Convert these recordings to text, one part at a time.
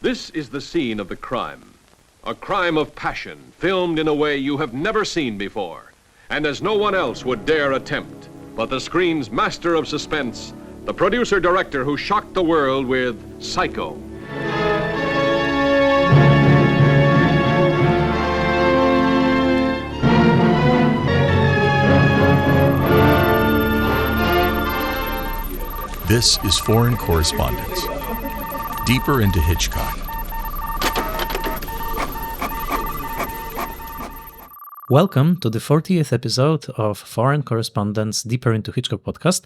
This is the scene of the crime. A crime of passion, filmed in a way you have never seen before, and as no one else would dare attempt. But the screen's master of suspense, the producer-director who shocked the world with Psycho. This is Foreign Correspondence. Deeper into Hitchcock. Welcome to the 40th episode of Foreign Correspondence Deeper into Hitchcock podcast.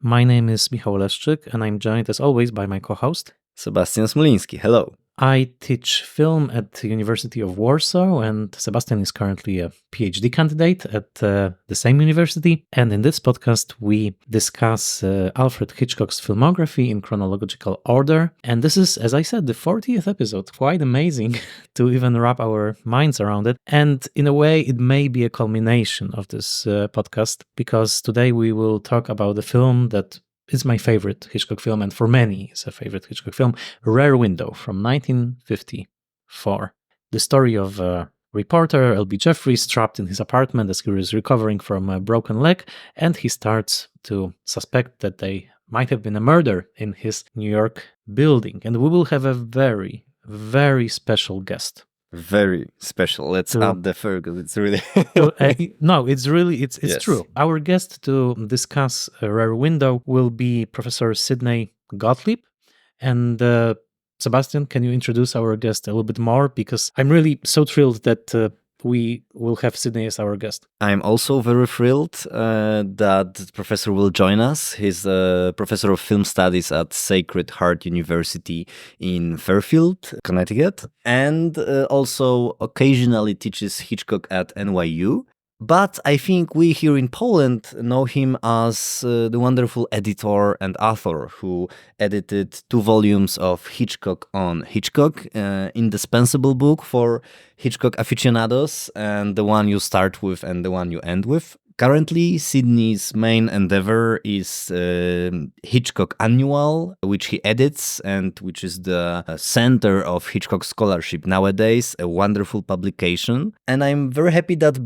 My name is Michał Leszczyk and I'm joined as always by my co-host Sebastian Smoliński. Hello. I teach film at the University of Warsaw, and Sebastian is currently a PhD candidate at the same university. And in this podcast, we discuss Alfred Hitchcock's filmography in chronological order. And this is, as I said, the 40th episode. Quite amazing to even wrap our minds around it. And in a way, it may be a culmination of this podcast, because today we will talk about a film that is my favorite Hitchcock film, and for many is a favorite Hitchcock film, Rear Window from 1954. The story of a reporter, L.B. Jeffries, trapped in his apartment as he is recovering from a broken leg, and he starts to suspect that there might have been a murder in his New York building. And we will have a very, very special guest. Very special. Let's add the fur, because it's really... No, it's really, it's Yes. true. Our guest to discuss Rear Window will be Professor Sidney Gottlieb. And Sebastian, can you introduce our guest a little bit more? Because I'm really so thrilled that we will have Sidney as our guest. I'm also very thrilled that the professor will join us. He's a professor of film studies at Sacred Heart University in Fairfield, Connecticut, and also occasionally teaches Hitchcock at NYU. But I think we here in Poland know him as the wonderful editor and author who edited 2 volumes of Hitchcock on Hitchcock, indispensable book for Hitchcock aficionados, and the one you start with and the one you end with. Currently, Sidney's main endeavor is Hitchcock Annual, which he edits and which is the center of Hitchcock scholarship nowadays, a wonderful publication. And I'm very happy that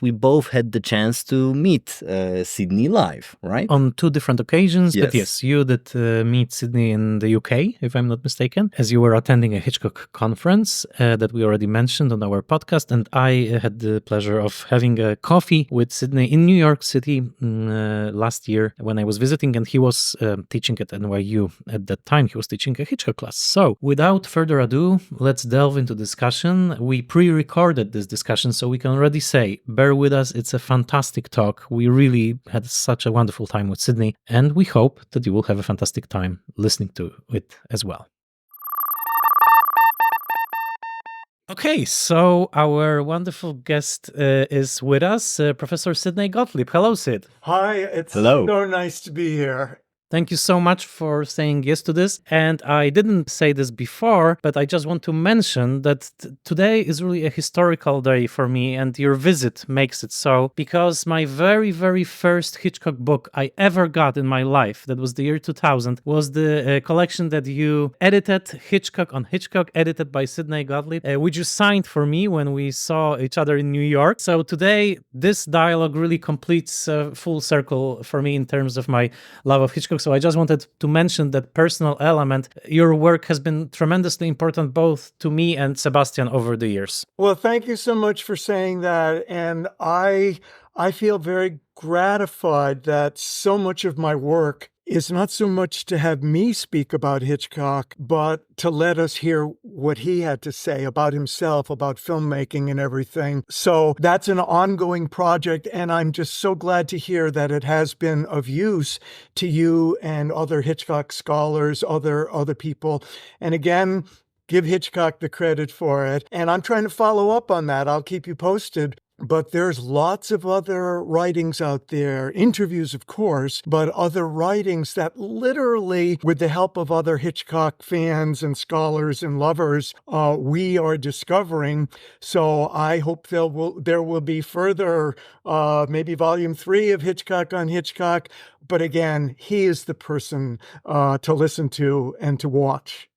we both had the chance to meet Sidney live, right? On 2 different occasions, but Yes. yes, you did meet Sidney in the UK, if I'm not mistaken, as you were attending a Hitchcock conference that we already mentioned on our podcast, and I had the pleasure of having a coffee with Sidney in New York City last year when I was visiting, and he was teaching at NYU at that time. He was teaching a Hitchcock class. So without further ado, let's delve into discussion. We pre-recorded this discussion, so we can already say, bear with us, it's a fantastic talk. We really had such a wonderful time with Sidney, and we hope that you will have a fantastic time listening to it as well. Okay, so our wonderful guest is with us, Professor Sidney Gottlieb. Hello, Sid. Hi, it's Hello. so nice to be here. Thank you so much for saying yes to this. And I didn't say this before, but I just want to mention that today is really a historical day for me, and your visit makes it so, because my very, very first Hitchcock book I ever got in my life, that was the year 2000, was the collection that you edited, Hitchcock on Hitchcock, edited by Sidney Gottlieb, which you signed for me when we saw each other in New York. So today, this dialogue really completes a full circle for me in terms of my love of Hitchcock. So I just wanted to mention that personal element. Your work has been tremendously important both to me and Sebastian over the years. Well, thank you so much for saying that. And I feel very gratified that so much of my work is not so much to have me speak about Hitchcock, but to let us hear what he had to say about himself, about filmmaking and everything. So that's an ongoing project, and I'm just so glad to hear that it has been of use to you and other Hitchcock scholars, other people. And again, give Hitchcock the credit for it. And I'm trying to follow up on that. I'll keep you posted. But there's lots of other writings out there, interviews, of course, but other writings that literally, with the help of other Hitchcock fans and scholars and lovers, we are discovering. So I hope there will be further, maybe volume 3 of Hitchcock on Hitchcock. But again, he is the person to listen to and to watch.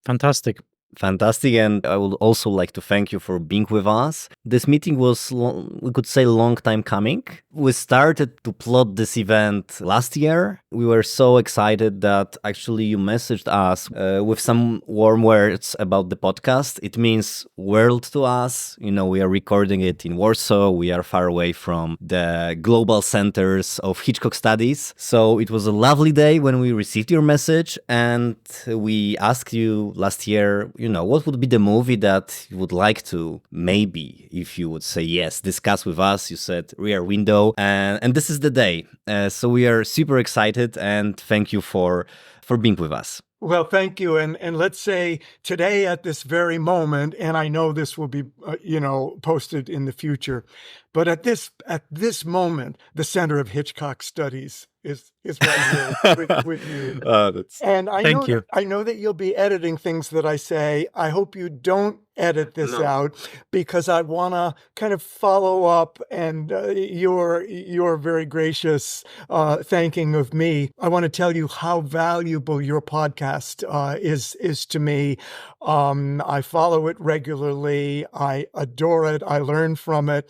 Fantastic. Fantastic, and I would also like to thank you for being with us. This meeting was, we could say, long time coming. We started to plot this event last year. We were so excited that actually you messaged us with some warm words about the podcast. It means world to us. You know, we are recording it in Warsaw. We are far away from the global centers of Hitchcock studies. So it was a lovely day when we received your message, and we asked you last year, you know, what would be the movie that you would like to, maybe, if you would say yes, discuss with us? You said Rear Window, and this is the day. So we are super excited, and thank you for being with us. Well, thank you. And let's say today at this very moment, and I know this will be, posted in the future, but at this moment, the Center of Hitchcock Studies is right here with you. And Thank you. I know that you'll be editing things that I say. I hope you don't edit this out, because I want to kind of follow up, and your very gracious thanking of me. I want to tell you how valuable your podcast is to me. I follow it regularly. I adore it. I learn from it.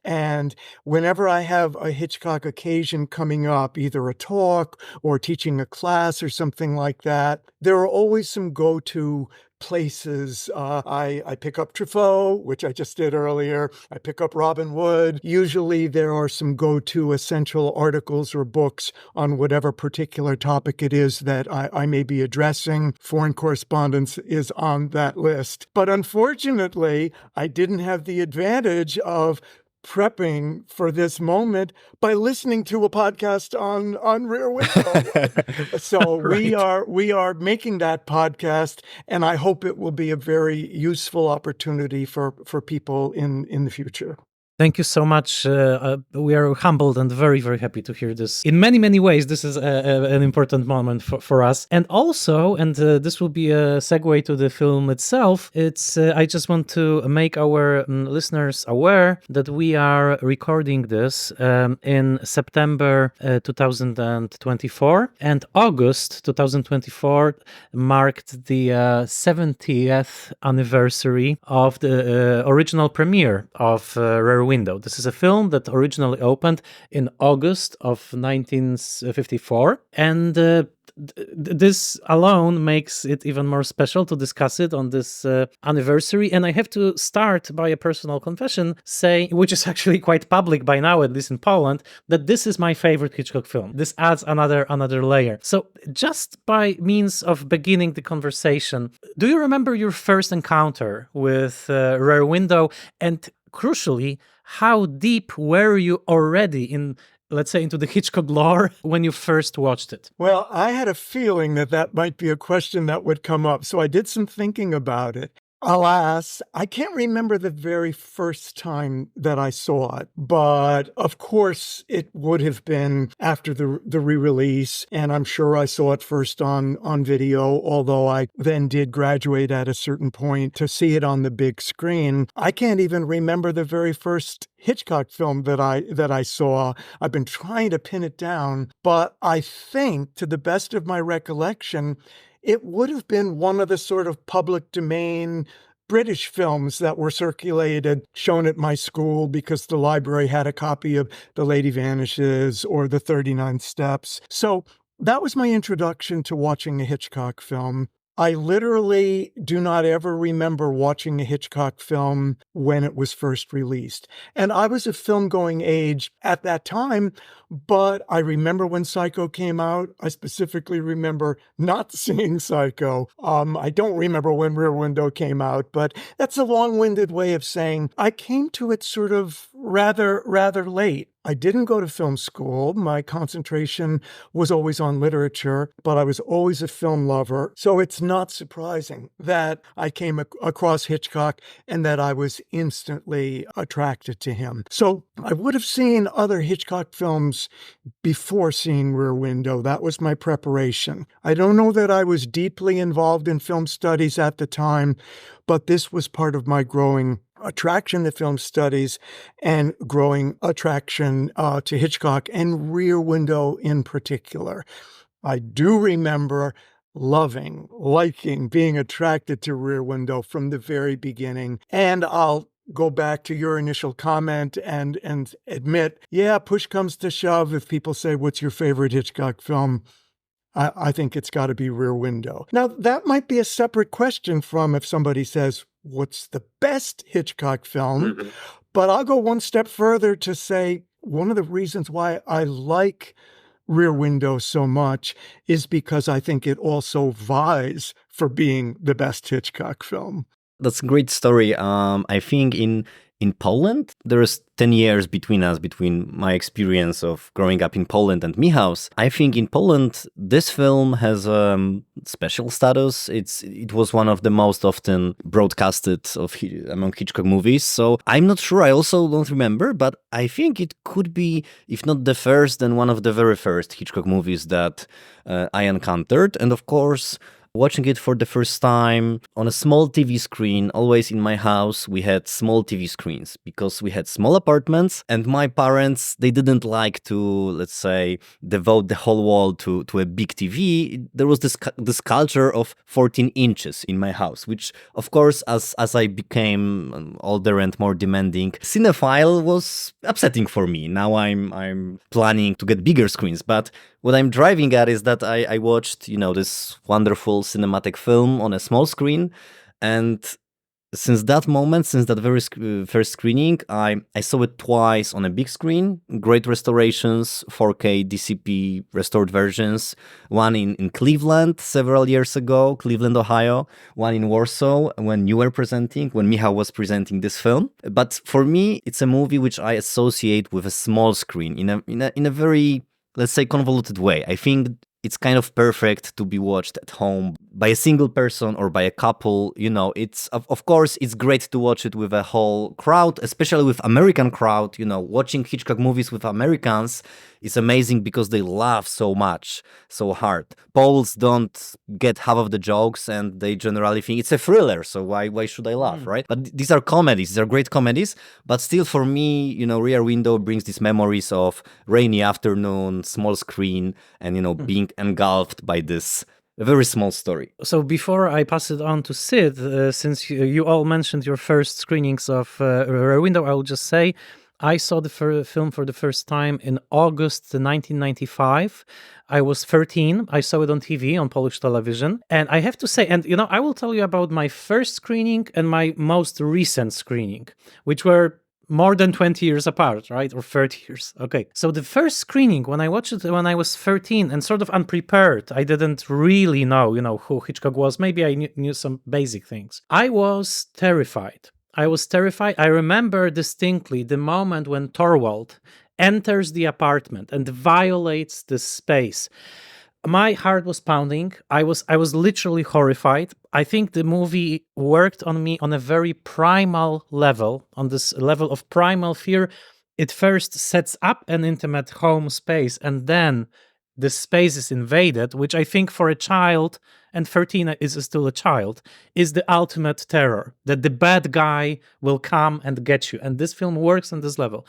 And whenever I have a Hitchcock occasion coming up, either a talk or teaching a class or something like that, there are always some go-to places. I pick up Truffaut, which I just did earlier. I pick up Robin Wood. Usually there are some go-to essential articles or books on whatever particular topic it is that I may be addressing. Foreign correspondence is on that list. But unfortunately, I didn't have the advantage of prepping for this moment by listening to a podcast on Rear Window. So Right. we are making that podcast, and I hope it will be a very useful opportunity for people in the future. Thank you so much. We are humbled and very, very happy to hear this. In many, many ways, this is an important moment for us. And also, this will be a segue to the film itself, I just want to make our listeners aware that we are recording this in September 2024, and August 2024 marked the 70th anniversary of the original premiere of Rear Window. This is a film that originally opened in August of 1954, and this alone makes it even more special to discuss it on this anniversary. And I have to start by a personal confession, which is actually quite public by now, at least in Poland, that this is my favorite Hitchcock film. This adds another layer. So just by means of beginning the conversation, do you remember your first encounter with Rear Window? And crucially, how deep were you already into the Hitchcock lore when you first watched it? Well, I had a feeling that might be a question that would come up, so I did some thinking about it. Alas, I can't remember the very first time that I saw it, but of course it would have been after the re-release, and I'm sure I saw it first on video, although I then did graduate at a certain point to see it on the big screen. I can't even remember the very first Hitchcock film that I saw. I've been trying to pin it down, but I think, to the best of my recollection, it would have been one of the sort of public domain British films that were circulated, shown at my school because the library had a copy of The Lady Vanishes or The 39 Steps. So that was my introduction to watching a Hitchcock film. I literally do not ever remember watching a Hitchcock film when it was first released. And I was of film-going age at that time, but I remember when Psycho came out. I specifically remember not seeing Psycho. I don't remember when Rear Window came out, but that's a long-winded way of saying I came to it sort of rather late. I didn't go to film school. My concentration was always on literature, but I was always a film lover. So it's not surprising that I came across Hitchcock and that I was instantly attracted to him. So I would have seen other Hitchcock films before seeing Rear Window. That was my preparation. I don't know that I was deeply involved in film studies at the time, but this was part of my growing attraction to film studies and growing attraction to Hitchcock and Rear Window in particular. I do remember loving, liking, being attracted to Rear Window from the very beginning. And I'll go back to your initial comment and admit, yeah, push comes to shove. If people say, what's your favorite Hitchcock film? I think it's got to be Rear Window. Now, that might be a separate question from if somebody says, what's the best Hitchcock film? Mm-hmm. But I'll go one step further to say one of the reasons why I like Rear Window so much is because I think it also vies for being the best Hitchcock film. That's a great story. I think in Poland, there's 10 years between my experience of growing up in Poland and Michał's. I think in Poland, this film has special status. It was one of the most often broadcasted among Hitchcock movies. So I'm not sure. I also don't remember, but I think it could be, if not the first, then one of the very first Hitchcock movies that I encountered. And of course, watching it for the first time on a small TV screen, always in my house, we had small TV screens because we had small apartments and my parents, they didn't like to, let's say, devote the whole wall to a big TV. There was this culture of 14 inches in my house, which of course, as I became older and more demanding cinephile, was upsetting for me. Now I'm planning to get bigger screens, but what I'm driving at is that I watched, this wonderful cinematic film on a small screen. And since that moment, since that very first screening, I saw it twice on a big screen, great restorations, 4K DCP restored versions, one in Cleveland several years ago, Cleveland, Ohio, one in Warsaw when Michał was presenting this film. But for me, it's a movie which I associate with a small screen in a very, let's say, convoluted way. I think it's kind of perfect to be watched at home by a single person or by a couple. It's of course it's great to watch it with a whole crowd, especially with American crowd. Watching Hitchcock movies with Americans is amazing because they laugh so much, so hard. Poles don't get half of the jokes and they generally think it's a thriller, so why should I laugh, right? But these are comedies, these are great comedies, but still for me, Rear Window brings these memories of rainy afternoon, small screen, and being engulfed by this very small story. So before I pass it on to Sid, since you all mentioned your first screenings of Rear Window, I will just say I saw the film for the first time in August 1995. I was 13. I saw it on TV, on Polish television. And I have to say, and I will tell you about my first screening and my most recent screening, which were more than 20 years apart, right? Or 30 years. Okay. So the first screening, when I watched it when I was 13 and sort of unprepared, I didn't really know, who Hitchcock was. Maybe I knew some basic things. I was terrified. I remember distinctly the moment when Torvald enters the apartment and violates the space. My heart was pounding. I was literally horrified. I think the movie worked on me on a very primal level, on this level of primal fear. It first sets up an intimate home space and then the space is invaded, which I think for a child, and 13 is still a child, is the ultimate terror, that the bad guy will come and get you. And this film works on this level.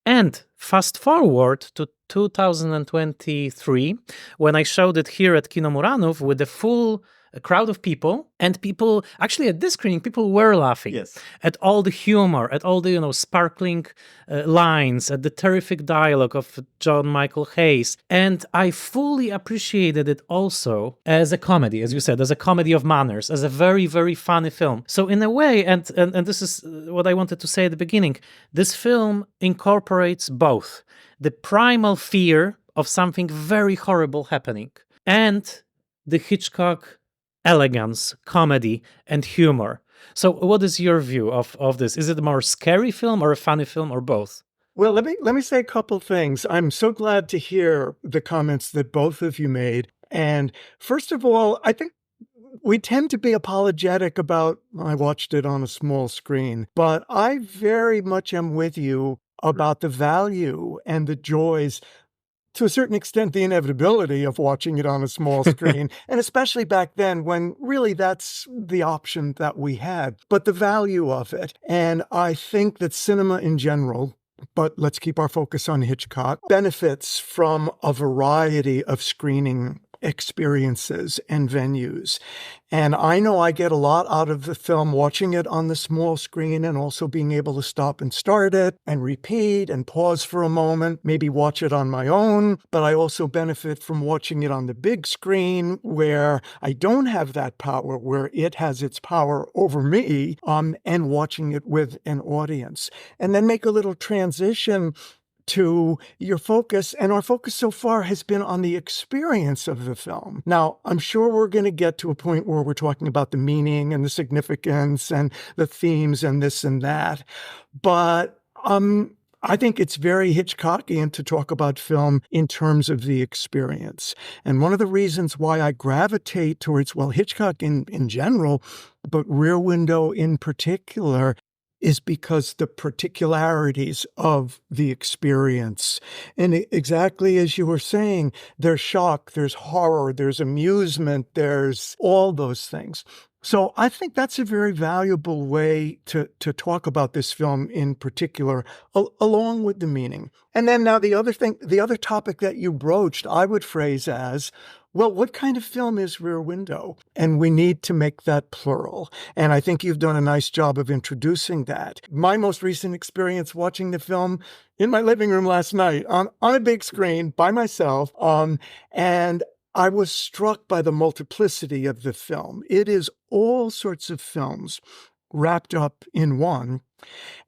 And fast forward to 2023, when I showed it here at Kino Muranów with a full crowd of people, and people, actually at this screening, people were laughing at all the humor, at all the, sparkling lines, at the terrific dialogue of John Michael Hayes. And I fully appreciated it also as a comedy, as you said, as a comedy of manners, as a very, very funny film. So in a way, and this is what I wanted to say at the beginning, this film incorporates both the primal fear of something very horrible happening and the Hitchcock elegance, comedy, and humor. So what is your view of this? Is it a more scary film or a funny film or both? Well, let me say a couple things. I'm so glad to hear the comments that both of you made. And first of all, I think we tend to be apologetic about, I watched it on a small screen, but I very much am with you about the value and the joys, to a certain extent, the inevitability of watching it on a small screen, and especially back then when really that's the option that we had, but the value of it. And I think that cinema in general, but let's keep our focus on Hitchcock, benefits from a variety of screening experiences and venues. And I know I get a lot out of the film watching it on the small screen and also being able to stop and start it and repeat and pause for a moment, maybe watch it on my own. But I also benefit from watching it on the big screen where I don't have that power, where it has its power over me, and watching it with an audience. And then make a little transition to your focus, and our focus so far has been on the experience of the film. Now, I'm sure we're going to get to a point where we're talking about the meaning and the significance and the themes and this and that, but I think it's very Hitchcockian to talk about film in terms of the experience. And one of the reasons why I gravitate towards, well, Hitchcock in general, but Rear Window in particular, is because the particularities of the experience. And exactly as you were saying, there's shock, there's horror, there's amusement, there's all those things. So I think that's a very valuable way to talk about this film in particular, along with the meaning. And then now the other topic that you broached, I would phrase as, well, what kind of film is Rear Window? And we need to make that plural. And I think you've done a nice job of introducing that. My most recent experience watching the film in my living room last night on a big screen by myself, and I was struck by the multiplicity of the film. It is all sorts of films wrapped up in one.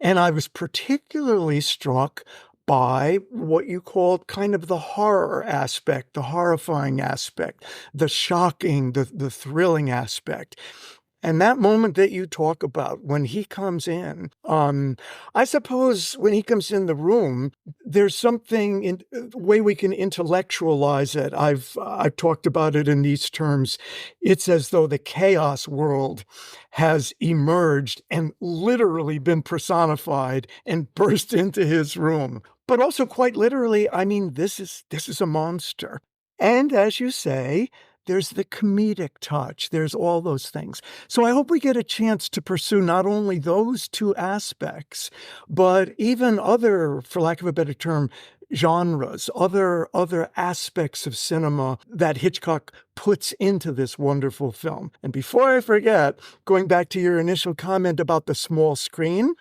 And I was particularly struck by what you called kind of the horror aspect, the horrifying aspect, the shocking, the thrilling aspect. And that moment that you talk about when he comes in, I suppose when he comes in the room, there's something in the way we can intellectualize it. I've talked about it in these terms. It's as though the chaos world has emerged and literally been personified and burst into his room. But also quite literally, I mean, this is a monster. And as you say, there's the comedic touch. There's all those things. So I hope we get a chance to pursue not only those two aspects, but even other, for lack of a better term, genres, other aspects of cinema that Hitchcock puts into this wonderful film. And before I forget, going back to your initial comment about the small screen,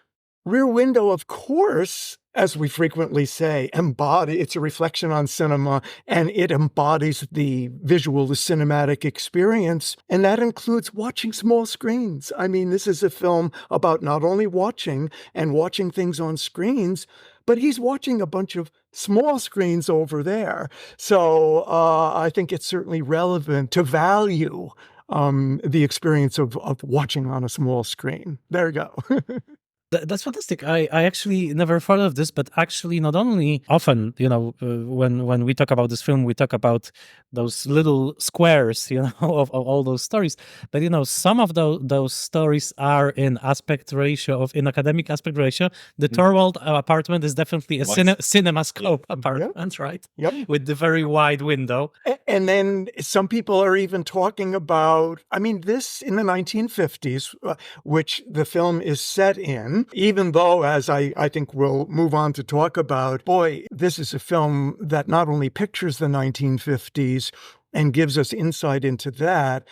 Rear Window, of course, as we frequently say, it's a reflection on cinema, and it embodies the visual, the cinematic experience, and that includes watching small screens. I mean, this is a film about not only watching things on screens, but he's watching a bunch of small screens over there. So I think it's certainly relevant to value the experience of watching on a small screen. There you go. That's fantastic. I actually never thought of this, but actually not only often, when we talk about this film, we talk about those little squares, of all those stories. But, some of those stories are in academic aspect ratio. The Thorwald apartment is definitely a cinemascope apartment, right? Yep. With the very wide window. And then some people are even talking about, this in the 1950s, which the film is set in, even though, as I think we'll move on to talk about, this is a film that not only pictures the 1950s and gives us insight into that,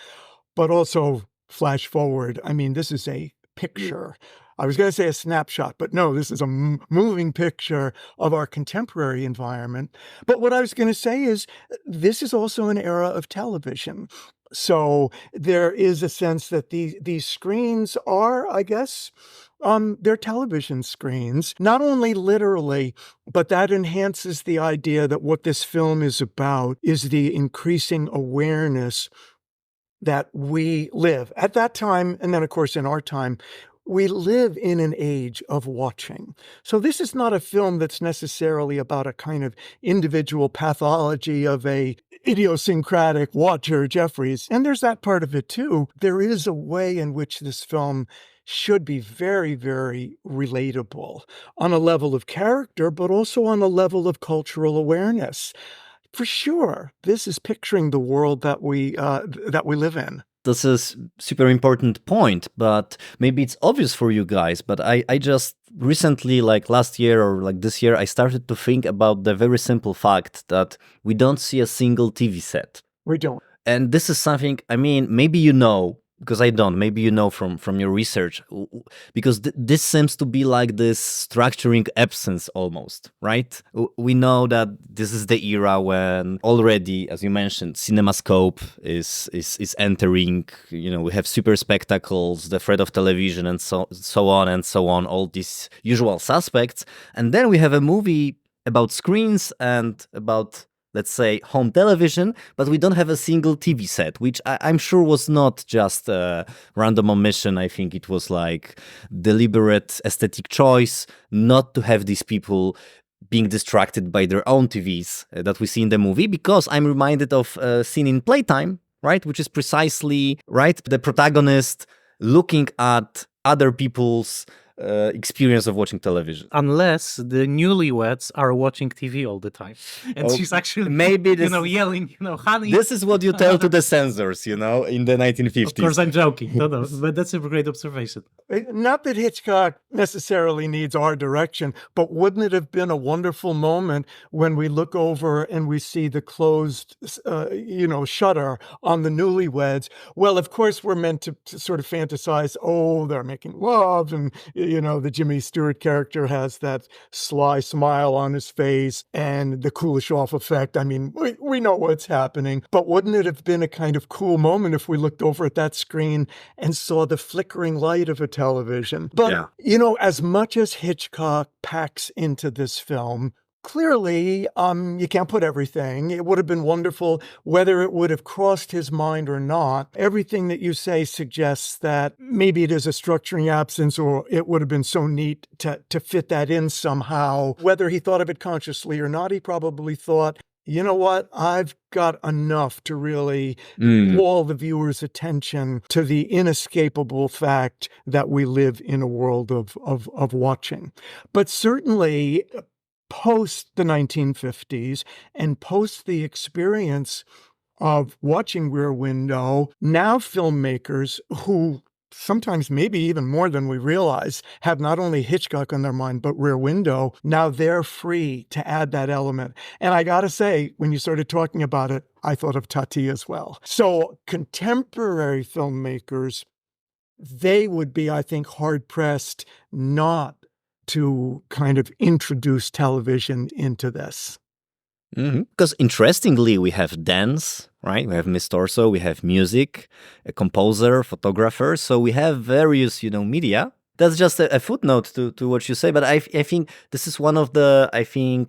but also flash forward. This is a picture. I was going to say a snapshot, but no, this is a moving picture of our contemporary environment. But what I was going to say is this is also an era of television. So there is a sense that these screens are, I guess, they're television screens, not only literally, but that enhances the idea that what this film is about is the increasing awareness that we live at that time. And then, of course, in our time, we live in an age of watching. So this is not a film that's necessarily about a kind of individual pathology of a idiosyncratic watcher, Jeffries. And there's that part of it too. There is a way in which this film should be very, very relatable on a level of character, but also on a level of cultural awareness. For sure, this is picturing the world that we live in. This is super important point, but maybe it's obvious for you guys, but I just recently, like last year or like this year, I started to think about the very simple fact that we don't see a single TV set. We don't. And this is something, I mean, maybe you know, because I don't, maybe you know from your research, because this seems to be like this structuring absence almost, right? We know that this is the era when already, as you mentioned, CinemaScope is entering, we have super spectacles, the threat of television, and so on, all these usual suspects. And then we have a movie about screens and about, let's say, home television, but we don't have a single TV set, which I'm sure was not just a random omission. I think it was like deliberate aesthetic choice not to have these people being distracted by their own TVs that we see in the movie, because I'm reminded of a scene in Playtime, right, which is precisely, right, the protagonist looking at other people's experience of watching television. Unless the newlyweds are watching TV all the time. And she's actually, maybe this, yelling, honey. This is what you tell to the censors, in the 1950s. Of course, I'm joking. No, but that's a great observation. Not that Hitchcock necessarily needs our direction, but wouldn't it have been a wonderful moment when we look over and we see the closed, shutter on the newlyweds? Well, of course, we're meant to sort of fantasize, they're making love, and the Jimmy Stewart character has that sly smile on his face and the Kuleshov effect. I mean, we know what's happening, but wouldn't it have been a kind of cool moment if we looked over at that screen and saw the flickering light of a television? But, as much as Hitchcock packs into this film, clearly, you can't put everything. It would have been wonderful whether it would have crossed his mind or not. Everything that you say suggests that maybe it is a structuring absence, or it would have been so neat to fit that in somehow. Whether he thought of it consciously or not, he probably thought, you know what, I've got enough to really call the viewer's attention to the inescapable fact that we live in a world of watching. But certainly, post the 1950s and post the experience of watching Rear Window, now filmmakers who sometimes maybe even more than we realize have not only Hitchcock on their mind, but Rear Window, now they're free to add that element. And I got to say, when you started talking about it, I thought of Tati as well. So contemporary filmmakers, they would be, I think, hard-pressed not to kind of introduce television into this. Because interestingly, we have dance, right? We have Miss Torso, we have music, a composer, photographer. So we have various, media. That's just a footnote to what you say. But I think this is one of the,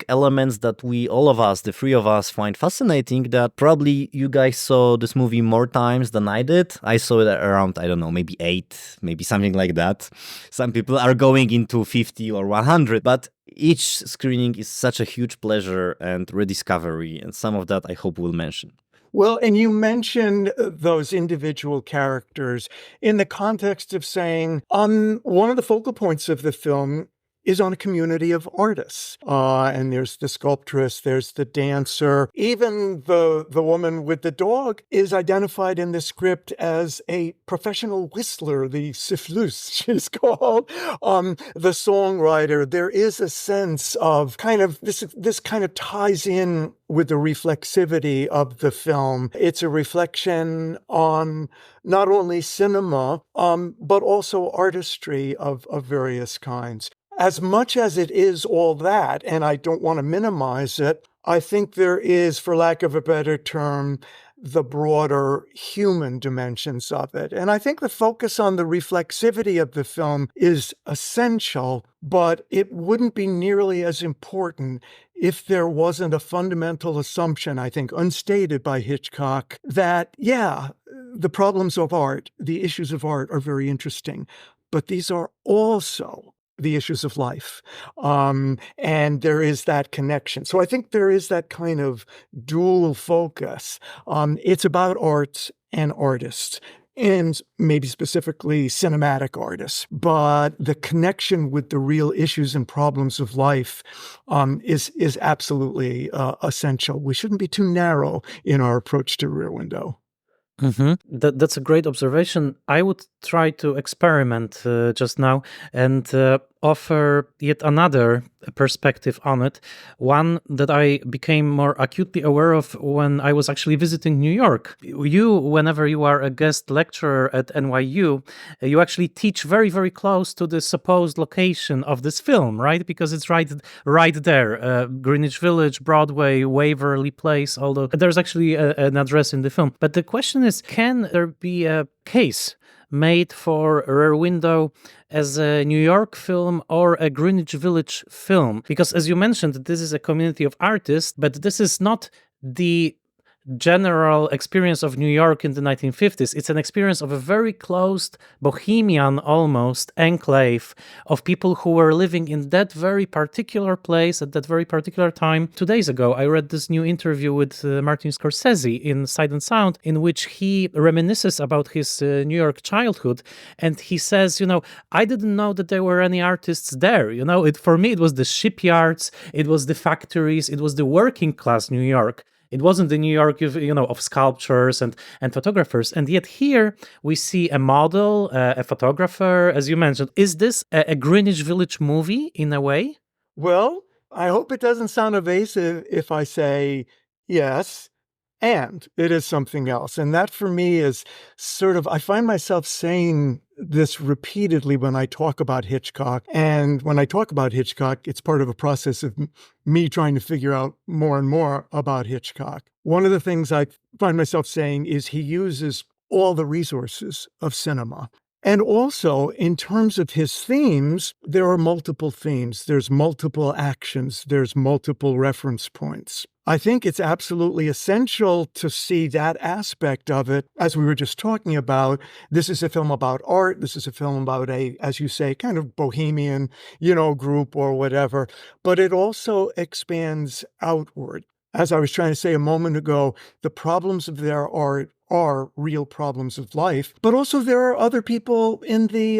elements that all of us, the three of us, find fascinating, that probably you guys saw this movie more times than I did. I saw it around, I don't know, maybe 8, maybe something like that. Some people are going into 50 or 100, but each screening is such a huge pleasure and rediscovery. And some of that I hope we'll mention. Well, and you mentioned those individual characters in the context of saying, one of the focal points of the film is on a community of artists. And there's the sculptress, there's the dancer. Even the woman with the dog is identified in the script as a professional whistler, the siffleuse, she's called. The songwriter. There is a sense of kind of, this kind of ties in with the reflexivity of the film. It's a reflection on not only cinema, but also artistry of various kinds. As much as it is all that, and I don't want to minimize it, I think there is, for lack of a better term, the broader human dimensions of it. And I think the focus on the reflexivity of the film is essential, but it wouldn't be nearly as important if there wasn't a fundamental assumption, I think, unstated by Hitchcock, that, the problems of art, the issues of art are very interesting, but these are also the issues of life. And there is that connection. So I think there is that kind of dual focus. It's about arts and artists, and maybe specifically cinematic artists. But the connection with the real issues and problems of life is absolutely essential. We shouldn't be too narrow in our approach to Rear Window. That's a great observation. I would try to experiment just now, and offer yet another perspective on it, one that I became more acutely aware of when I was actually visiting New York. You, whenever you are a guest lecturer at NYU, you actually teach very, very close to the supposed location of this film, right? Because it's right there, Greenwich Village, Broadway, Waverly Place, although there's actually an address in the film. But the question is, can there be a case made for Rear Window as a New York film or a Greenwich Village film? Because as you mentioned, this is a community of artists, but this is not the general experience of New York in the 1950s. It's an experience of a very closed, bohemian almost enclave of people who were living in that very particular place at that very particular time. 2 days ago, I read this new interview with Martin Scorsese in Sight and Sound, in which he reminisces about his New York childhood. And he says, I didn't know that there were any artists there. For me, it was the shipyards, it was the factories, it was the working class New York. It wasn't the New York, of sculptures and photographers. And yet here we see a model, a photographer, as you mentioned. Is this a Greenwich Village movie in a way? Well, I hope it doesn't sound evasive if I say yes, and it is something else. And that for me is I find myself saying this repeatedly when I talk about Hitchcock. And when I talk about Hitchcock, it's part of a process of me trying to figure out more and more about Hitchcock. One of the things I find myself saying is he uses all the resources of cinema. And also, in terms of his themes, there are multiple themes. There's multiple actions. There's multiple reference points. I think it's absolutely essential to see that aspect of it. As we were just talking about, this is a film about art. This is a film about as you say, kind of bohemian, group or whatever. But it also expands outward. As I was trying to say a moment ago, the problems of their art are real problems of life, but also there are other people in the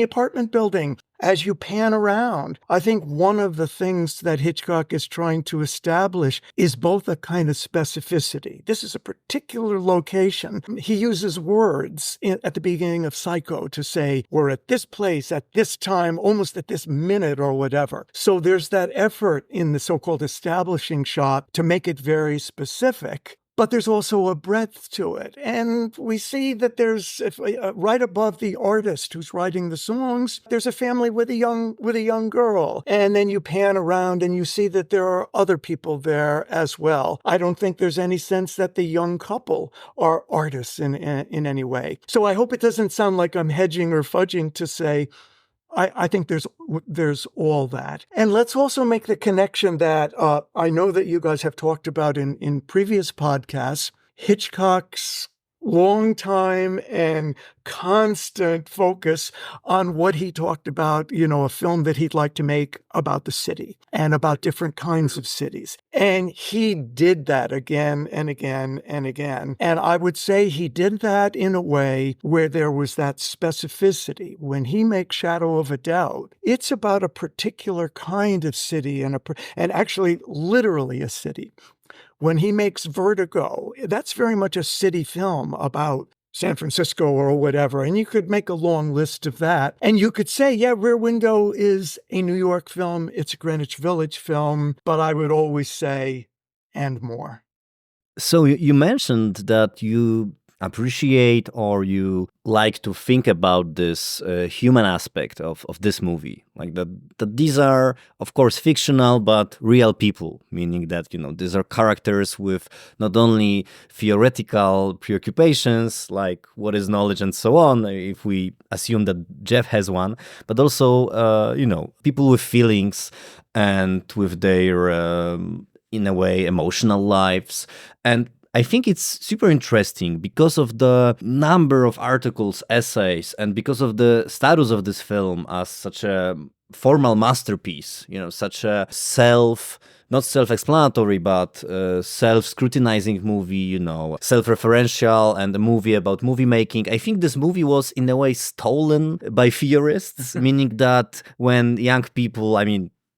apartment building. As you pan around, I think one of the things that Hitchcock is trying to establish is both a kind of specificity. This is a particular location. He uses words at the beginning of Psycho to say, we're at this place at this time, almost at this minute or whatever. So there's that effort in the so-called establishing shot to make it very specific. But there's also a breadth to it. And we see that there's, right above the artist who's writing the songs, there's a family with a young girl. And then you pan around and you see that there are other people there as well. I don't think there's any sense that the young couple are artists in any way. So I hope it doesn't sound like I'm hedging or fudging to say, I think there's all that. And let's also make the connection that I know that you guys have talked about in previous podcasts, Hitchcock's long time and constant focus on what he talked about, a film that he'd like to make about the city and about different kinds of cities. And he did that again and again and again. And I would say he did that in a way where there was that specificity. When he makes Shadow of a Doubt, it's about a particular kind of city and actually literally a city. When he makes Vertigo, that's very much a city film about San Francisco or whatever. And you could make a long list of that. And you could say, yeah, Rear Window is a New York film. It's a Greenwich Village film. But I would always say, and more. So you mentioned that you appreciate or you like to think about this human aspect of this movie, like that these are of course fictional but real people, meaning that these are characters with not only theoretical preoccupations like what is knowledge and so on, if we assume that Jeff has one, but also people with feelings and with their in a way emotional lives. And I think it's super interesting because of the number of articles, essays, and because of the status of this film as such a formal masterpiece, such a not self-explanatory, but self-scrutinizing movie, self-referential, and a movie about movie making. I think this movie was in a way stolen by theorists, meaning that when young people,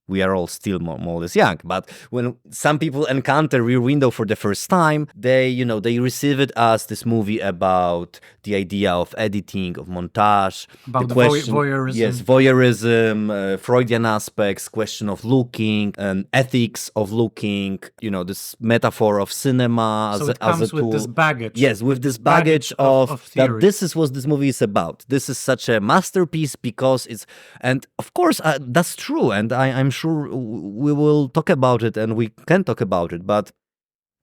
we are all still more or less young. But when some people encounter Rear Window for the first time, they receive it as this movie about the idea of editing, of montage, About the voyeurism. Yes, voyeurism, Freudian aspects, question of looking, and ethics of looking. This metaphor of cinema So it as comes a with tool. this baggage. Yes, with this baggage of that. theory. This is what this movie is about. This is such a masterpiece because it's, and of course that's true, and I'm sure we will talk about it, and we can talk about it, but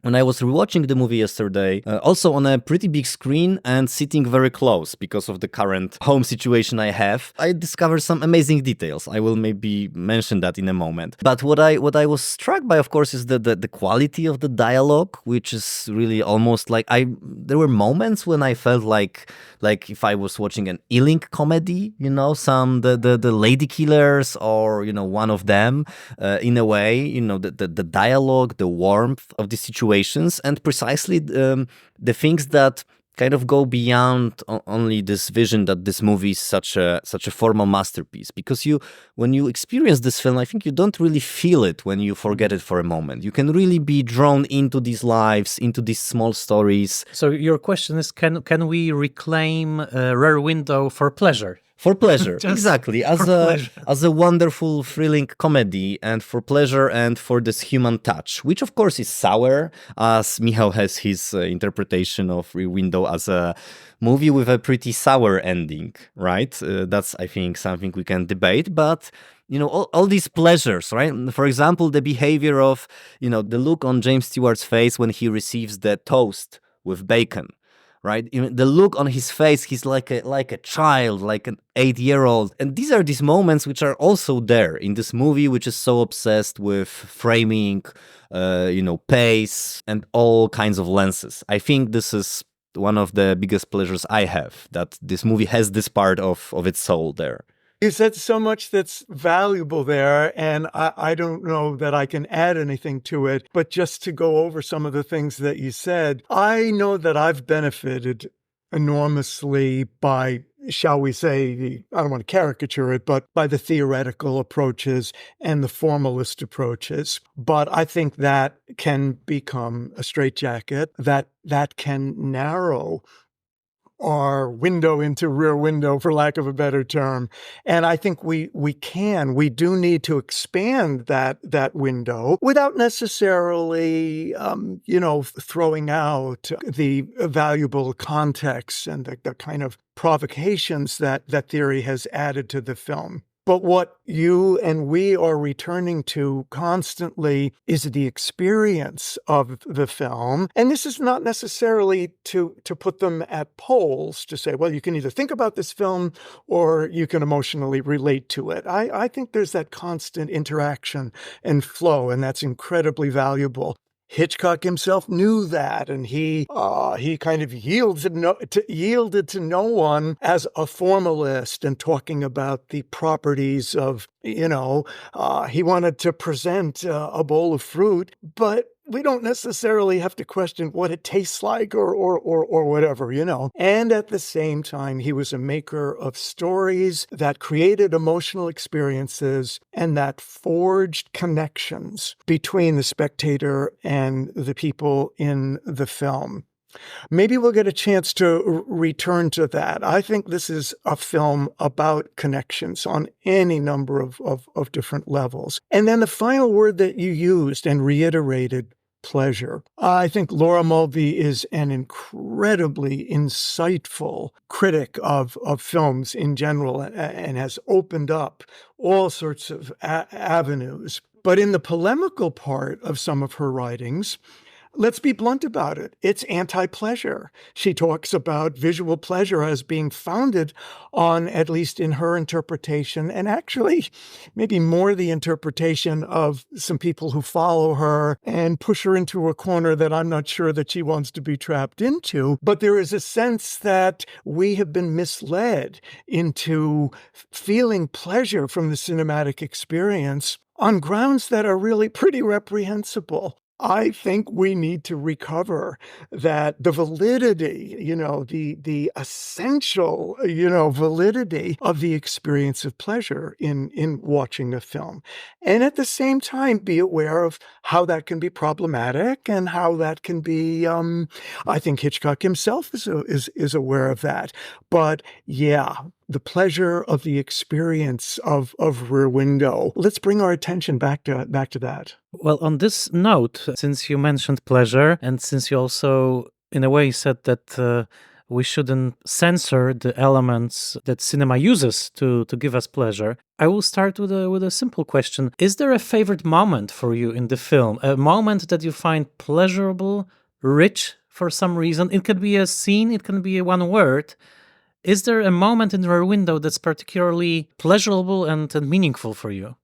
when I was rewatching the movie yesterday, also on a pretty big screen and sitting very close because of the current home situation I have, I discovered some amazing details. I will maybe mention that in a moment. But what I was struck by, of course, is the quality of the dialogue, which is really almost like there were moments when I felt like if I was watching an Ealing comedy, some the lady killers or one of them, in a way, the dialogue, the warmth of the situation. And precisely the things that kind of go beyond only this vision that this movie is such a formal masterpiece. Because when you experience this film, I think you don't really feel it when you forget it for a moment. You can really be drawn into these lives, into these small stories. So your question is, can we reclaim Rear Window for pleasure? For pleasure, exactly, as a wonderful, thrilling comedy, and for pleasure and for this human touch, which of course is sour, as Michał has his interpretation of Rear Window as a movie with a pretty sour ending, right? That's, I think, something we can debate, but all these pleasures, right? For example, the behavior of, the look on James Stewart's face when he receives the toast with bacon. Right, the look on his face, he's like a child, like an 8-year-old, and these are these moments which are also there in this movie, which is so obsessed with framing, pace, and all kinds of lenses. I think this is one of the biggest pleasures I have, that this movie has this part of its soul there. You said so much that's valuable there, and I don't know that I can add anything to it, but just to go over some of the things that you said, I know that I've benefited enormously by, shall we say, I don't want to caricature it, but by the theoretical approaches and the formalist approaches. But I think that can become a straitjacket, that can narrow our window into Rear Window, for lack of a better term. And I think we do need to expand that window without necessarily, throwing out the valuable context and the kind of provocations that theory has added to the film. But what you and we are returning to constantly is the experience of the film. And this is not necessarily to put them at poles, to say, well, you can either think about this film or you can emotionally relate to it. I think there's that constant interaction and flow, and that's incredibly valuable. Hitchcock himself knew that, and he kind of yielded to no one as a formalist and talking about the properties of, he wanted to present a bowl of fruit, but we don't necessarily have to question what it tastes like or whatever, And at the same time, he was a maker of stories that created emotional experiences and that forged connections between the spectator and the people in the film. Maybe we'll get a chance to return to that. I think this is a film about connections on any number of different levels. And then the final word that you used and reiterated, pleasure. I think Laura Mulvey is an incredibly insightful critic of films in general and has opened up all sorts of avenues. But in the polemical part of some of her writings, let's be blunt about it. It's anti-pleasure. She talks about visual pleasure as being founded on, at least in her interpretation, and actually maybe more the interpretation of some people who follow her and push her into a corner that I'm not sure that she wants to be trapped into. But there is a sense that we have been misled into feeling pleasure from the cinematic experience on grounds that are really pretty reprehensible. I think we need to recover that the validity, the essential, validity of the experience of pleasure in watching a film. And at the same time, be aware of how that can be problematic and how that can be, I think Hitchcock himself is aware of that. But yeah, the pleasure of the experience of Rear Window. Let's bring our attention back to that. Well, on this note, since you mentioned pleasure, and since you also, in a way, said that we shouldn't censor the elements that cinema uses to give us pleasure, I will start with a simple question. Is there a favorite moment for you in the film? A moment that you find pleasurable, rich for some reason? It could be a scene, it can be one word. Is there a moment in Rear Window that's particularly pleasurable and meaningful for you?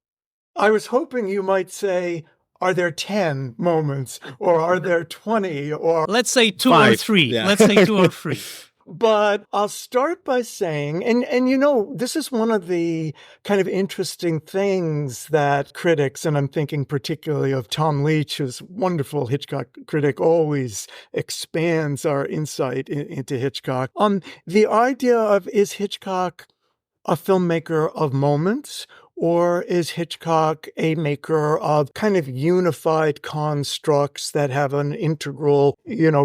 I was hoping you might say, are there 10 moments or are there 20 or Let's say two or Five, three. yeah. Let's say two or three. But I'll start by saying, and this is one of the kind of interesting things that critics, and I'm thinking particularly of Tom Leach, who's a wonderful Hitchcock critic, always expands our insight into Hitchcock. The idea of, is Hitchcock a filmmaker of moments, or is Hitchcock a maker of kind of unified constructs that have an integral,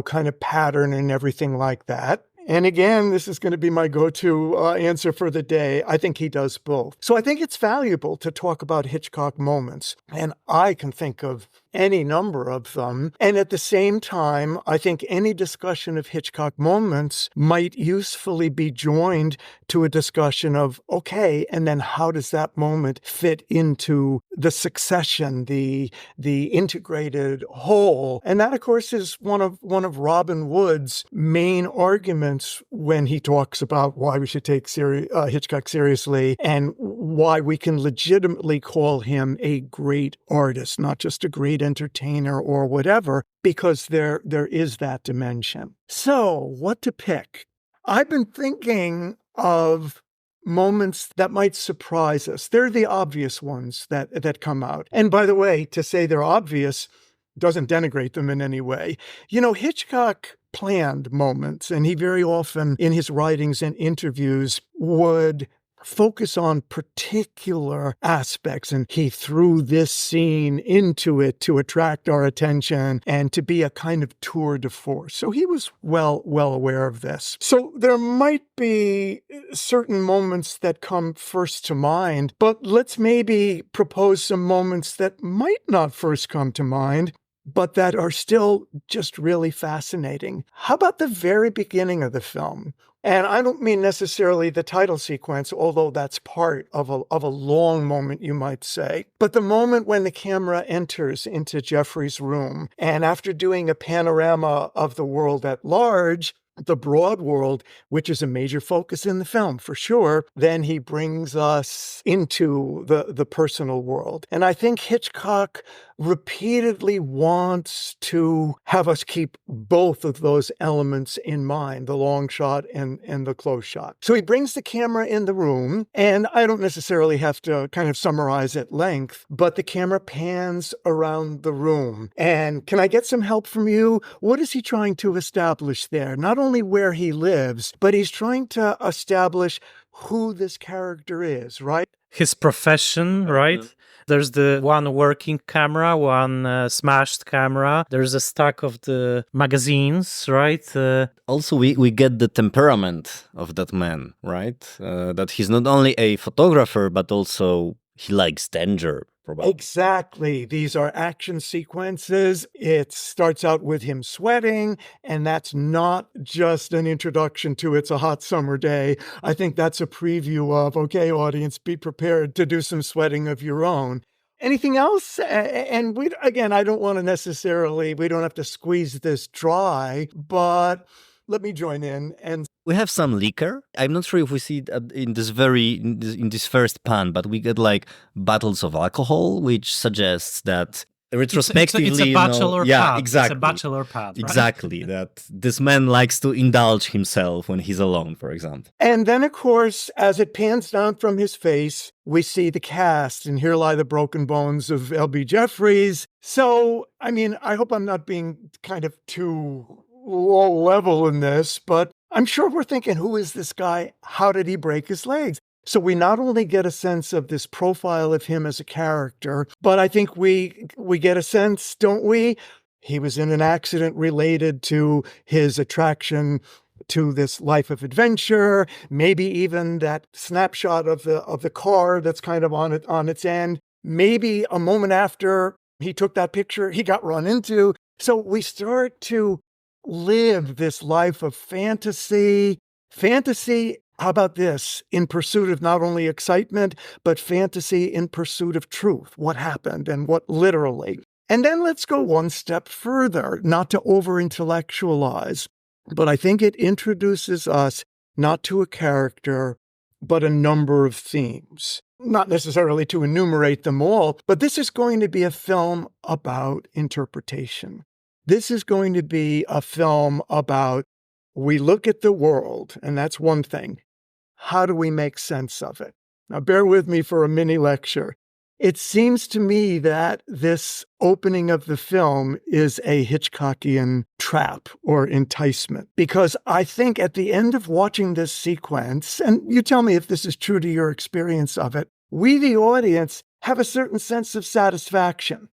kind of pattern and everything like that? And again, this is going to be my go-to answer for the day. I think he does both. So I think it's valuable to talk about Hitchcock moments. And I can think of any number of them. And at the same time, I think any discussion of Hitchcock moments might usefully be joined to a discussion of, okay, and then how does that moment fit into the succession, the integrated whole? And that, of course, is one of Robin Wood's main arguments when he talks about why we should take Hitchcock seriously and why we can legitimately call him a great artist, not just a great entertainer or whatever, because there is that dimension. So what to pick? I've been thinking of moments that might surprise us. They're the obvious ones that come out. And by the way, to say they're obvious doesn't denigrate them in any way. Hitchcock planned moments, and he very often in his writings and interviews would focus on particular aspects, and he threw this scene into it to attract our attention and to be a kind of tour de force. So he was well aware of this. So there might be certain moments that come first to mind, but let's maybe propose some moments that might not first come to mind, but that are still just really fascinating. How about the very beginning of the film? And I don't mean necessarily the title sequence, although that's part of a long moment, you might say. But the moment when the camera enters into Jeffrey's room, and after doing a panorama of the world at large, the broad world, which is a major focus in the film for sure, then he brings us into the personal world. And I think Hitchcock repeatedly wants to have us keep both of those elements in mind, the long shot and the close shot. So he brings the camera in the room, and I don't necessarily have to kind of summarize at length, but the camera pans around the room. And can I get some help from you? What is he trying to establish there? Not only where he lives, but he's trying to establish who this character is, right? His profession, right? There's the one working camera, one smashed camera. There's a stack of the magazines, right? Also, we get the temperament of that man, right? That he's not only a photographer, but also he likes danger. Probably. Exactly. These are action sequences. It starts out with him sweating, and that's not just an introduction to it's a hot summer day. I think that's a preview of, okay, audience, be prepared to do some sweating of your own. Anything else? And again, I don't want to necessarily, we don't have to squeeze this dry, but let me join in. And we have some liquor. I'm not sure if we see it in this first pan, but we get like bottles of alcohol, which suggests that retrospectively, it's a bachelor yeah, pad. exactly. It's a bachelor pad, right? Exactly. That this man likes to indulge himself when he's alone, for example. And then, of course, as it pans down from his face, we see the cast, and here lie the broken bones of L.B. Jeffries. So, I mean, I hope I'm not being kind of too low level in this, but I'm sure we're thinking, who is this guy? How did he break his legs? So we not only get a sense of this profile of him as a character, but I think we get a sense, don't we? He was in an accident related to his attraction to this life of adventure, maybe even that snapshot of the car that's kind of on its end. Maybe a moment after he took that picture, he got run into. So we start to live this life of fantasy. Fantasy, how about this? In pursuit of not only excitement, but fantasy in pursuit of truth. What happened and what literally. And then let's go one step further, not to over-intellectualize, but I think it introduces us not to a character, but a number of themes. Not necessarily to enumerate them all, but this is going to be a film about interpretation. This is going to be a film about, we look at the world, and that's one thing. How do we make sense of it? Now, bear with me for a mini lecture. It seems to me that this opening of the film is a Hitchcockian trap or enticement, because I think at the end of watching this sequence, and you tell me if this is true to your experience of it, we, the audience, have a certain sense of satisfaction.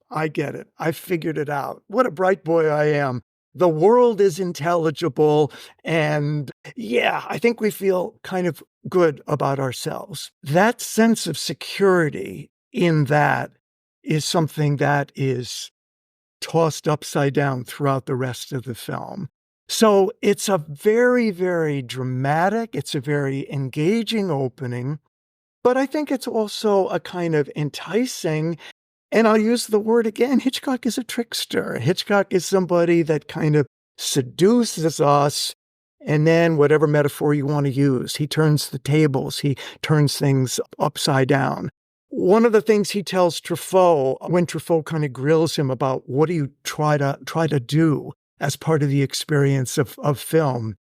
I get it. I figured it out. What a bright boy I am. The world is intelligible, and yeah, I think we feel kind of good about ourselves. That sense of security in that is something that is tossed upside down throughout the rest of the film. So it's a very, very dramatic, it's a very engaging opening, but I think it's also a kind of enticing. And I'll use the word again, Hitchcock is a trickster. Hitchcock is somebody that kind of seduces us, and then whatever metaphor you want to use, he turns the tables, he turns things upside down. One of the things he tells Truffaut, when Truffaut kind of grills him about what do you try to do as part of the experience of film,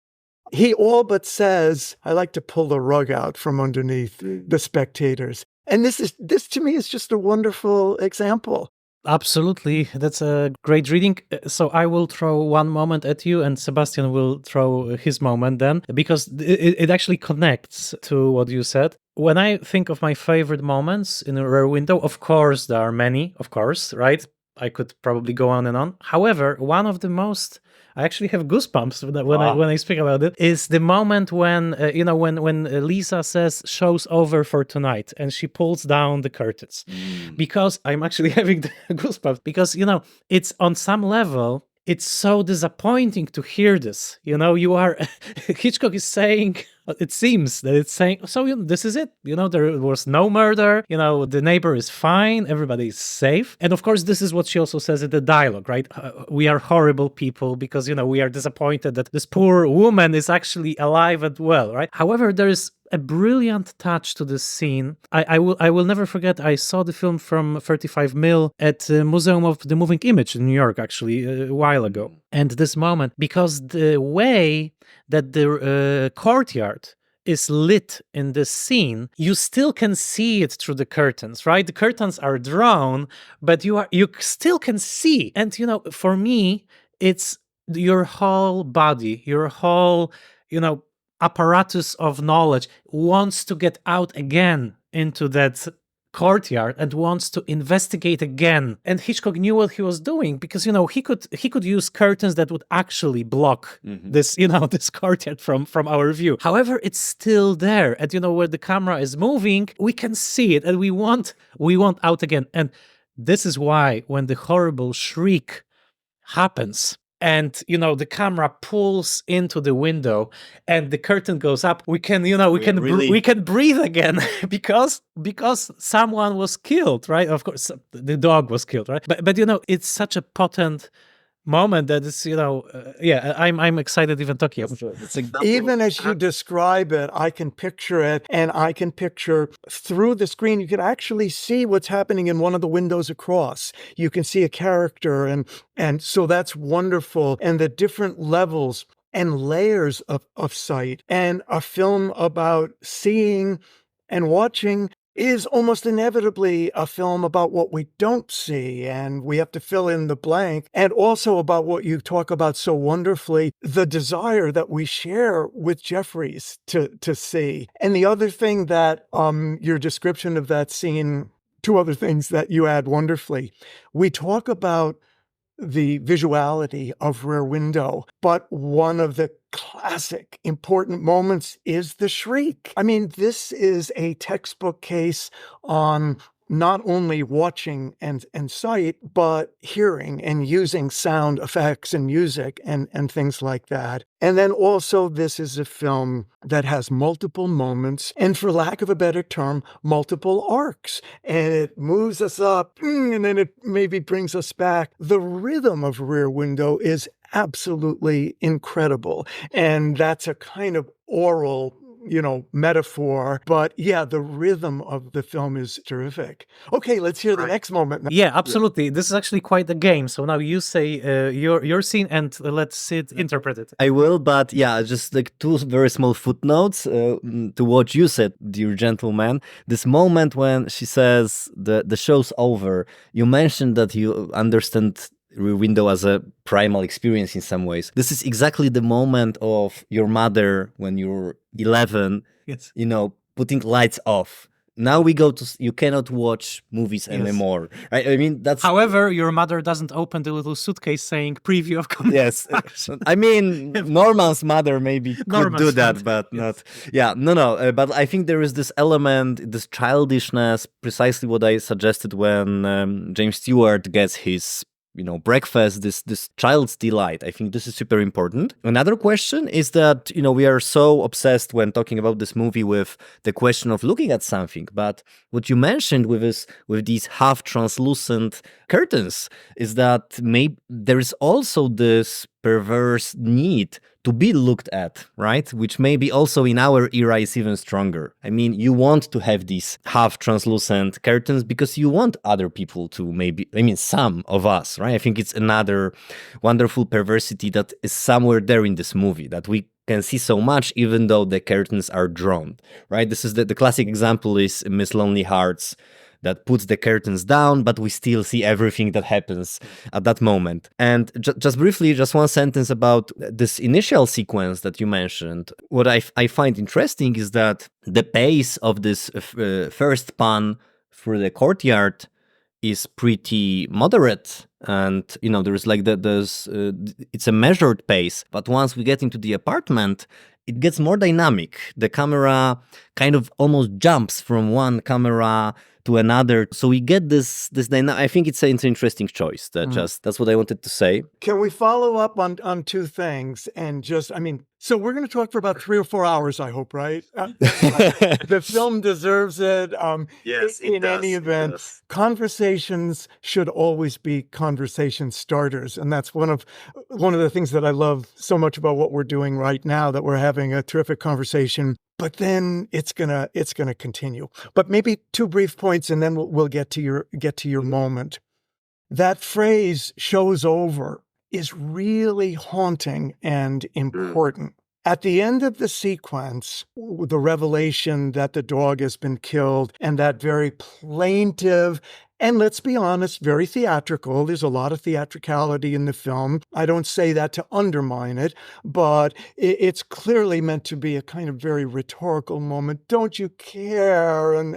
he all but says, I like to pull the rug out from underneath the spectators. And this to me is just a wonderful example. Absolutely. That's a great reading. So I will throw one moment at you and Sebastian will throw his moment then, because it actually connects to what you said. When I think of my favorite moments in a Rear Window, of course, there are many, of course, right? I could probably go on and on. However, one of the most, I actually have goosebumps when I speak about it, is the moment when, when Lisa says, show's over for tonight, and she pulls down the curtains. Because I'm actually having the goosebumps, because, it's on some level, it's so disappointing to hear this. Hitchcock is saying, it seems that it's saying, so this is it. There was no murder. The neighbor is fine. Everybody is safe. And of course, this is what she also says in the dialogue, right? We are horrible people because, we are disappointed that this poor woman is actually alive and well, right? However, there is a brilliant touch to this scene. I will never forget, I saw the film from 35mm at the Museum of the Moving Image in New York, actually, a while ago. And this moment, because the way that the courtyard is lit in this scene, you still can see it through the curtains, right? The curtains are drawn, but you still can see. And, for me, it's your whole body, your whole, apparatus of knowledge wants to get out again into that courtyard and wants to investigate again. And Hitchcock knew what he was doing because, he could use curtains that would actually block this, this courtyard from our view. However, it's still there. And, where the camera is moving, we can see it and we want out again. And this is why when the horrible shriek happens, and the camera pulls into the window and the curtain goes up, we can we can breathe again because someone was killed, right? Of course the dog was killed, right? But it's such a potent moment that is, I'm excited even talking about it. Even as you describe it, I can picture it, and I can picture through the screen, you can actually see what's happening in one of the windows across. You can see a character, and so that's wonderful. And the different levels and layers of sight. And a film about seeing and watching is almost inevitably a film about what we don't see, and we have to fill in the blank, and also about what you talk about so wonderfully, the desire that we share with Jeffries to see. And the other thing that your description of that scene, two other things that you add wonderfully. We talk about the visuality of Rear Window, but one of the classic important moments is the shriek. I mean, this is a textbook case on not only watching and sight, but hearing and using sound effects and music and things like that. And then also, this is a film that has multiple moments and, for lack of a better term, multiple arcs. And it moves us up and then it maybe brings us back. The rhythm of Rear Window is absolutely incredible. And that's a kind of oral metaphor. But yeah, the rhythm of the film is terrific. Okay, let's hear the next moment. Yeah, absolutely. This is actually quite a game. So now you say your scene and let's interpret it. I will, but yeah, just like two very small footnotes to what you said, dear gentleman. This moment when she says the show's over, you mentioned that you understand Rear Window as a primal experience in some ways. This is exactly the moment of your mother when you're 11, Yes. Putting lights off. Now we go to, you cannot watch movies anymore. Right? I mean, that's... However, your mother doesn't open the little suitcase saying preview of Yes. I mean, Norman's mother maybe could do that, but not... Yeah, no. But I think there is this element, this childishness, precisely what I suggested when James Stewart gets his breakfast, this child's delight. I think this is super important. Another question is that, we are so obsessed when talking about this movie with the question of looking at something. But what you mentioned with these half translucent curtains is that maybe there is also this perverse need to be looked at, right? Which maybe also in our era is even stronger. I mean, you want to have these half translucent curtains because you want other people to some of us, right? I think it's another wonderful perversity that is somewhere there in this movie that we can see so much even though the curtains are drawn, right? This is the classic example is Miss Lonely Hearts, that puts the curtains down, but we still see everything that happens at that moment. And just briefly, just one sentence about this initial sequence that you mentioned. What I find interesting is that the pace of this first pan through the courtyard is pretty moderate. And, there's like it's a measured pace. But once we get into the apartment, it gets more dynamic. The camera kind of almost jumps from one camera to another. So we get this dynamic. I think it's an interesting choice. That's what I wanted to say. Can we follow up on two things and so we're going to talk for about 3 or 4 hours, I hope, right? The film deserves it. Yes, in any event, conversations should always be conversation starters, and that's one of the things that I love so much about what we're doing right now. That we're having a terrific conversation, but then it's gonna continue. But maybe 2 brief points, and then we'll get to your moment. That phrase "show's over" is really haunting and important. At the end of the sequence, the revelation that the dog has been killed and that very plaintive and, let's be honest, very theatrical. There's a lot of theatricality in the film. I don't say that to undermine it, but it's clearly meant to be a kind of very rhetorical moment. Don't you care? And,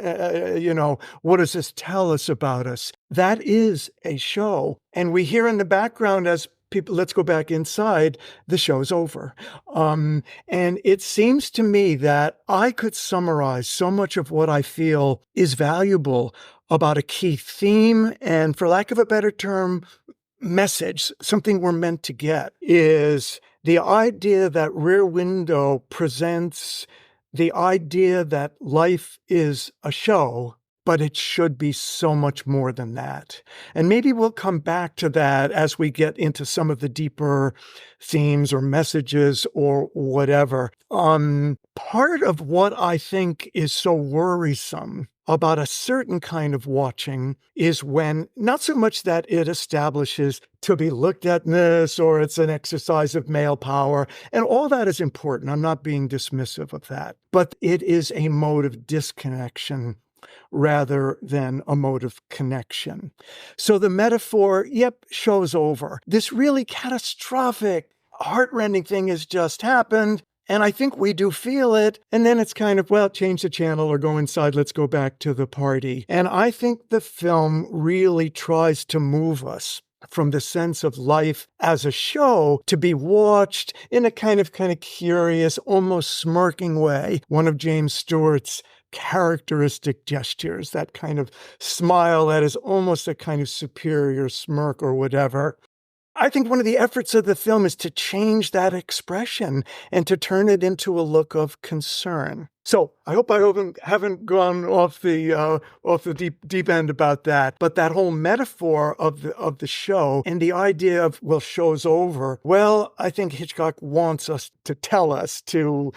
what does this tell us about us? That is a show. And we hear in the background as people, let's go back inside, the show's over. And it seems to me that I could summarize so much of what I feel is valuable about a key theme and, for lack of a better term, message, something we're meant to get, is the idea that Rear Window presents the idea that life is a show but it should be so much more than that. And maybe we'll come back to that as we get into some of the deeper themes or messages or whatever. Part of what I think is so worrisome about a certain kind of watching is when, not so much that it establishes to be looked at this or it's an exercise of male power, and all that is important. I'm not being dismissive of that, but it is a mode of disconnection rather than a mode of connection. So the metaphor, show's over. This really catastrophic, heartrending thing has just happened. And I think we do feel it. And then it's kind of, well, change the channel or go inside. Let's go back to the party. And I think the film really tries to move us from the sense of life as a show to be watched in a kind of curious, almost smirking way. One of James Stewart's characteristic gestures, that kind of smile that is almost a kind of superior smirk or whatever. I think one of the efforts of the film is to change that expression and to turn it into a look of concern. So I hope I haven't gone off the deep end about that. But that whole metaphor of the show and the idea of, well, show's over. Well, I think Hitchcock wants us to tell us to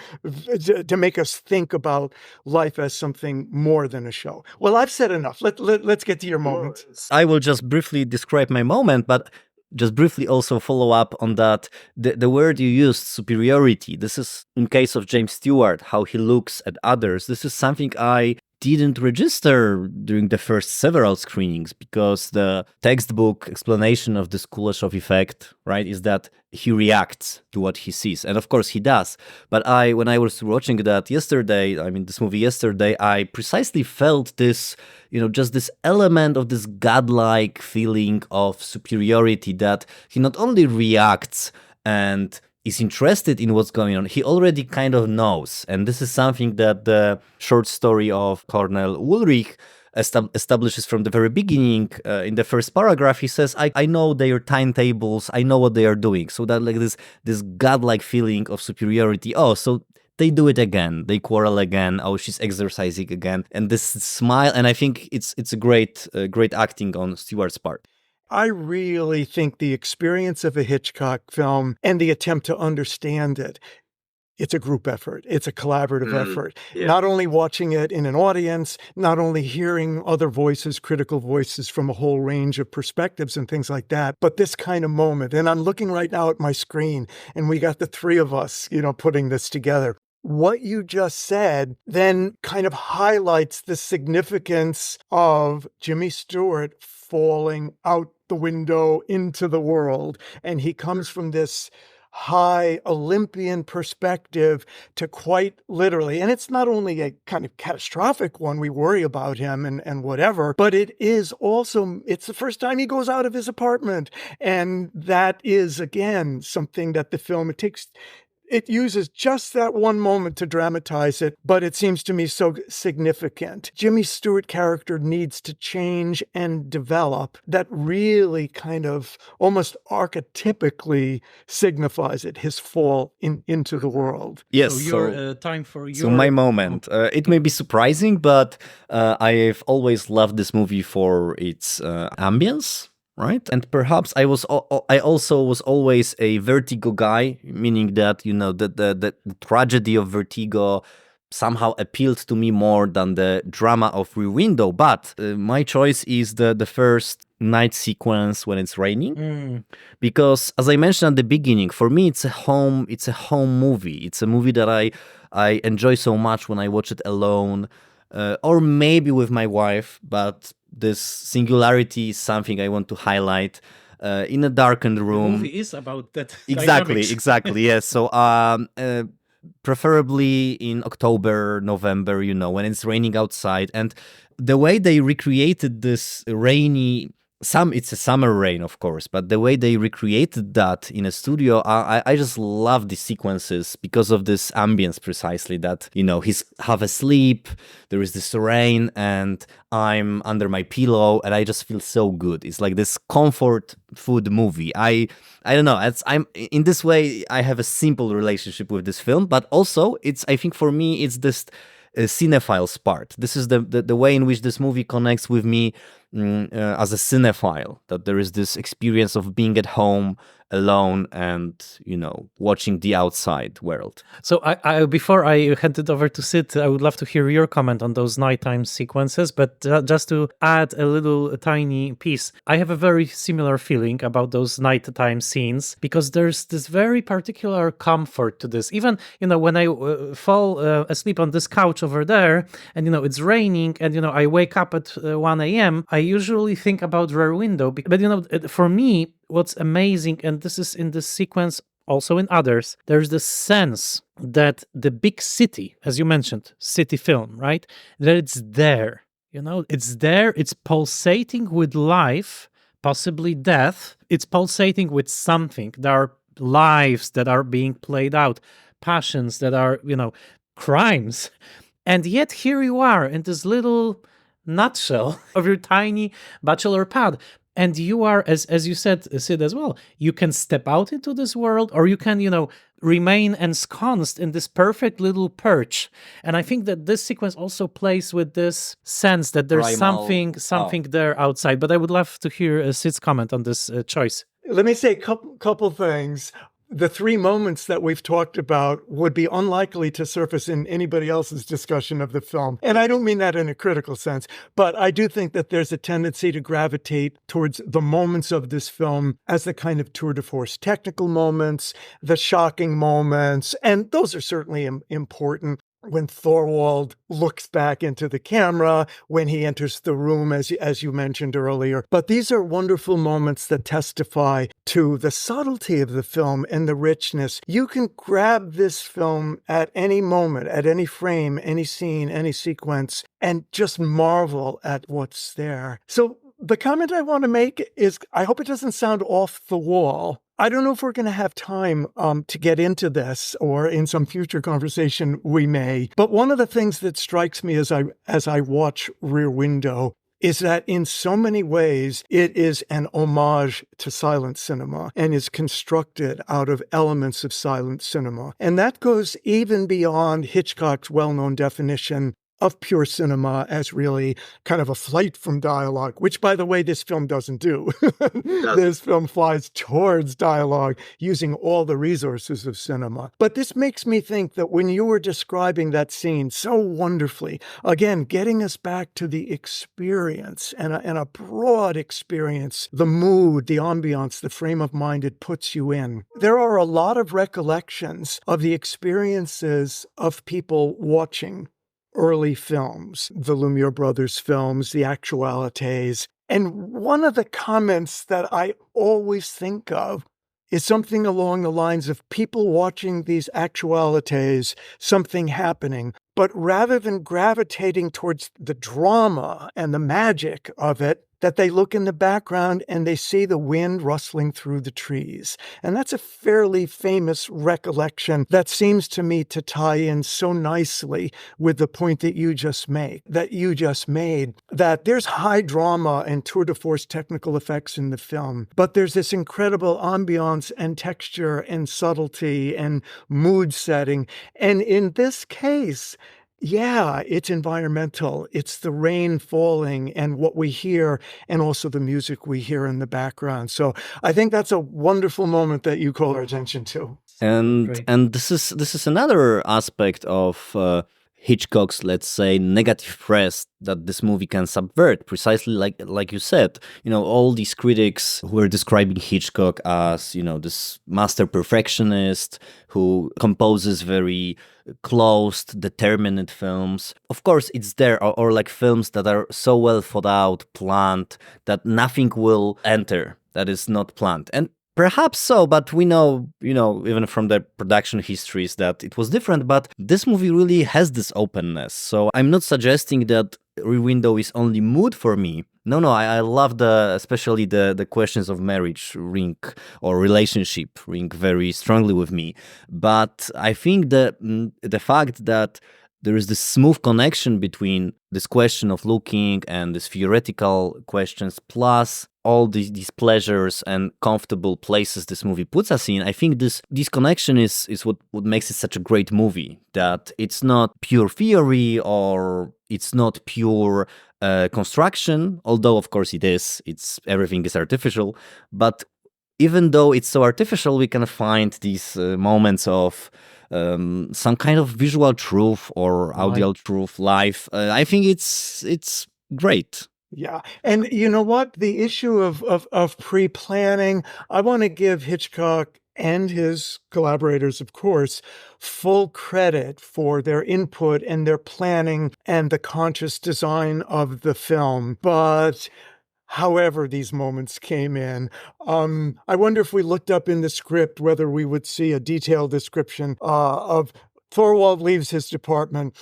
make us think about life as something more than a show. Well, I've said enough. Let's get to your moment. I will just briefly describe my moment, but just briefly also follow up on that. The word you used, superiority, this is, in case of James Stewart, how he looks at others. This is something I didn't register during the first several screenings, because the textbook explanation of this Kuleshov effect, right, is that he reacts to what he sees. And of course he does. But when I was watching that this movie yesterday, I precisely felt this, just this element of this godlike feeling of superiority, that he not only reacts and is interested in what's going on, he already kind of knows. And this is something that the short story of Cornel Ulrich establishes from the very beginning. In the first paragraph, he says, I know their timetables, I know what they are doing. So that this godlike feeling of superiority. Oh, so they do it again. They quarrel again. Oh, she's exercising again. And this smile, and I think it's a great acting on Stewart's part. I really think the experience of a Hitchcock film and the attempt to understand it, it's a group effort. It's a collaborative effort. Yeah. Not only watching it in an audience, not only hearing other voices, critical voices from a whole range of perspectives and things like that, but this kind of moment. And I'm looking right now at my screen, and we got the three of us, putting this together. What you just said then kind of highlights the significance of Jimmy Stewart falling out the window into the world. And he comes from this high Olympian perspective to quite literally, and it's not only a kind of catastrophic one, we worry about him and whatever, but it is also, it's the first time he goes out of his apartment. And that is, again, something that the film, it uses just that one moment to dramatize it, but it seems to me so significant. Jimmy Stewart character needs to change and develop. That really kind of almost archetypically signifies it, his fall into the world. Yes. Time for your... So my moment. It may be surprising, but I've always loved this movie for its ambience. Right, and perhaps I also was always a Vertigo guy, meaning that the tragedy of Vertigo somehow appealed to me more than the drama of Rear Window. But my choice is the first night sequence when it's raining, because as I mentioned at the beginning, for me it's a home movie. It's a movie that I enjoy so much when I watch it alone, or maybe with my wife, but this singularity is something I want to highlight. In a darkened room. The movie is about that. Exactly. Yes. So, preferably in October, November, when it's raining outside, and the way they recreated this rainy. It's a summer rain, of course, but the way they recreated that in a studio, I just love the sequences because of this ambience precisely, that, he's half asleep, there is this rain, and I'm under my pillow, and I just feel so good. It's like this comfort food movie. I don't know, I'm in this way, I have a simple relationship with this film, but also I think for me, it's this cinephile's part. This is the way in which this movie connects with me as a cinephile, that there is this experience of being at home alone and, watching the outside world. So I before I hand it over to Sid, I would love to hear your comment on those nighttime sequences, but just to add a little tiny piece, I have a very similar feeling about those nighttime scenes, because there's this very particular comfort to this. Even, when I fall asleep on this couch over there and, it's raining and, I wake up at 1 a.m., I usually think about Rear Window. But, for me, what's amazing, and this is in this sequence, also in others, there's this sense that the big city, as you mentioned, city film, right? That it's there, it's there, it's pulsating with life, possibly death. It's pulsating with something. There are lives that are being played out, passions that are, crimes. And yet here you are in this little nutshell of your tiny bachelor pad. And you are, as you said, Sid, as well, you can step out into this world, or you can, remain ensconced in this perfect little perch. And I think that this sequence also plays with this sense that there's something there outside. But I would love to hear Sid's comment on this choice. Let me say a couple things. The three moments that we've talked about would be unlikely to surface in anybody else's discussion of the film. And I don't mean that in a critical sense, but I do think that there's a tendency to gravitate towards the moments of this film as the kind of tour de force technical moments, the shocking moments, and those are certainly important. When Thorwald looks back into the camera, when he enters the room, as you mentioned earlier. But these are wonderful moments that testify to the subtlety of the film and the richness. You can grab this film at any moment, at any frame, any scene, any sequence, and just marvel at what's there. So the comment I want to make is, I hope it doesn't sound off the wall. I don't know if we're going to have time to get into this, or in some future conversation we may. But one of the things that strikes me as I watch Rear Window is that in so many ways it is an homage to silent cinema and is constructed out of elements of silent cinema. And that goes even beyond Hitchcock's well-known definition of pure cinema as really kind of a flight from dialogue, which, by the way, this film doesn't do. This film flies towards dialogue using all the resources of cinema. But this makes me think that when you were describing that scene so wonderfully, again, getting us back to the experience and a broad experience, the mood, the ambiance, the frame of mind it puts you in. There are a lot of recollections of the experiences of people watching early films, the Lumiere brothers films, the Actualités. And one of the comments that I always think of is something along the lines of people watching these Actualités, something happening, but rather than gravitating towards the drama and the magic of it, that they look in the background and they see the wind rustling through the trees. And that's a fairly famous recollection that seems to me to tie in so nicely with the point that you just made, that there's high drama and tour de force technical effects in the film, but there's this incredible ambiance and texture and subtlety and mood setting. And in this case, yeah, it's environmental. It's the rain falling and what we hear, and also the music we hear in the background. So I think that's a wonderful moment that you call our attention to. And this is another aspect of Hitchcock's, let's say, negative press that this movie can subvert, precisely like you said. All these critics who are describing Hitchcock as, this master perfectionist who composes very closed, determined films. Of course, it's there, or like films that are so well thought out, planned, that nothing will enter that is not planned. And perhaps so, but we know, even from the production histories that it was different, but this movie really has this openness. So I'm not suggesting that Rear Window is only mood for me. No, I love especially the questions of marriage ring or relationship ring very strongly with me. But I think the fact that there is this smooth connection between this question of looking and these theoretical questions, plus all these pleasures and comfortable places this movie puts us in. I think this connection is what makes it such a great movie, that it's not pure theory or it's not pure construction, although of course it is. Everything is artificial, but even though it's so artificial, we can find these moments of some kind of visual truth or audio truth live. I think it's great. Yeah. And you know what? The issue of pre-planning, I want to give Hitchcock and his collaborators, of course, full credit for their input and their planning and the conscious design of the film. But however these moments came in, I wonder if we looked up in the script whether we would see a detailed description of Thorwald leaves his department.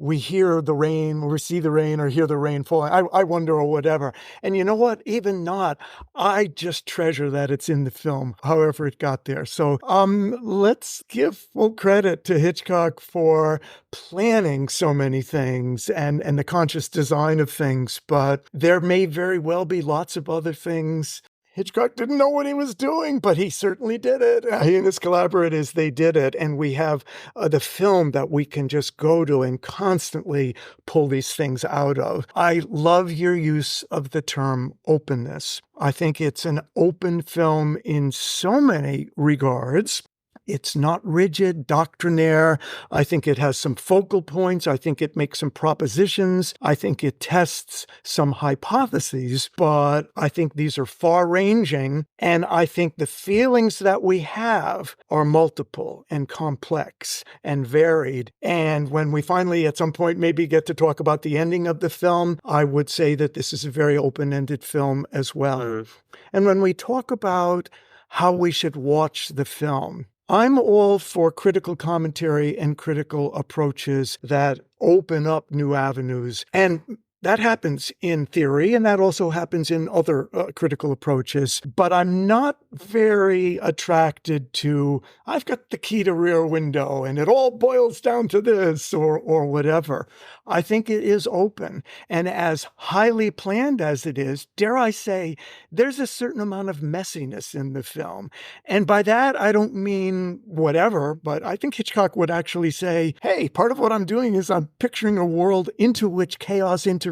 We hear the rain, or see the rain, or hear the rain falling. I wonder, or whatever. And you know what? Even not, I just treasure that it's in the film, however it got there. So let's give full credit to Hitchcock for planning so many things and the conscious design of things. But there may very well be lots of other things. Hitchcock didn't know what he was doing, but he certainly did it. He and his collaborators, they did it. And we have the film that we can just go to and constantly pull these things out of. I love your use of the term openness. I think it's an open film in so many regards. It's not rigid, doctrinaire. I think it has some focal points. I think it makes some propositions. I think it tests some hypotheses, but I think these are far-ranging. And I think the feelings that we have are multiple and complex and varied. And when we finally, at some point, maybe get to talk about the ending of the film, I would say that this is a very open-ended film as well. And when we talk about how we should watch the film, I'm all for critical commentary and critical approaches that open up new avenues. And that happens in theory, and that also happens in other critical approaches. But I'm not very attracted to, I've got the key to Rear Window, and it all boils down to this, or whatever. I think it is open. And as highly planned as it is, dare I say, there's a certain amount of messiness in the film. And by that, I don't mean whatever, but I think Hitchcock would actually say, hey, part of what I'm doing is I'm picturing a world into which chaos intervenes.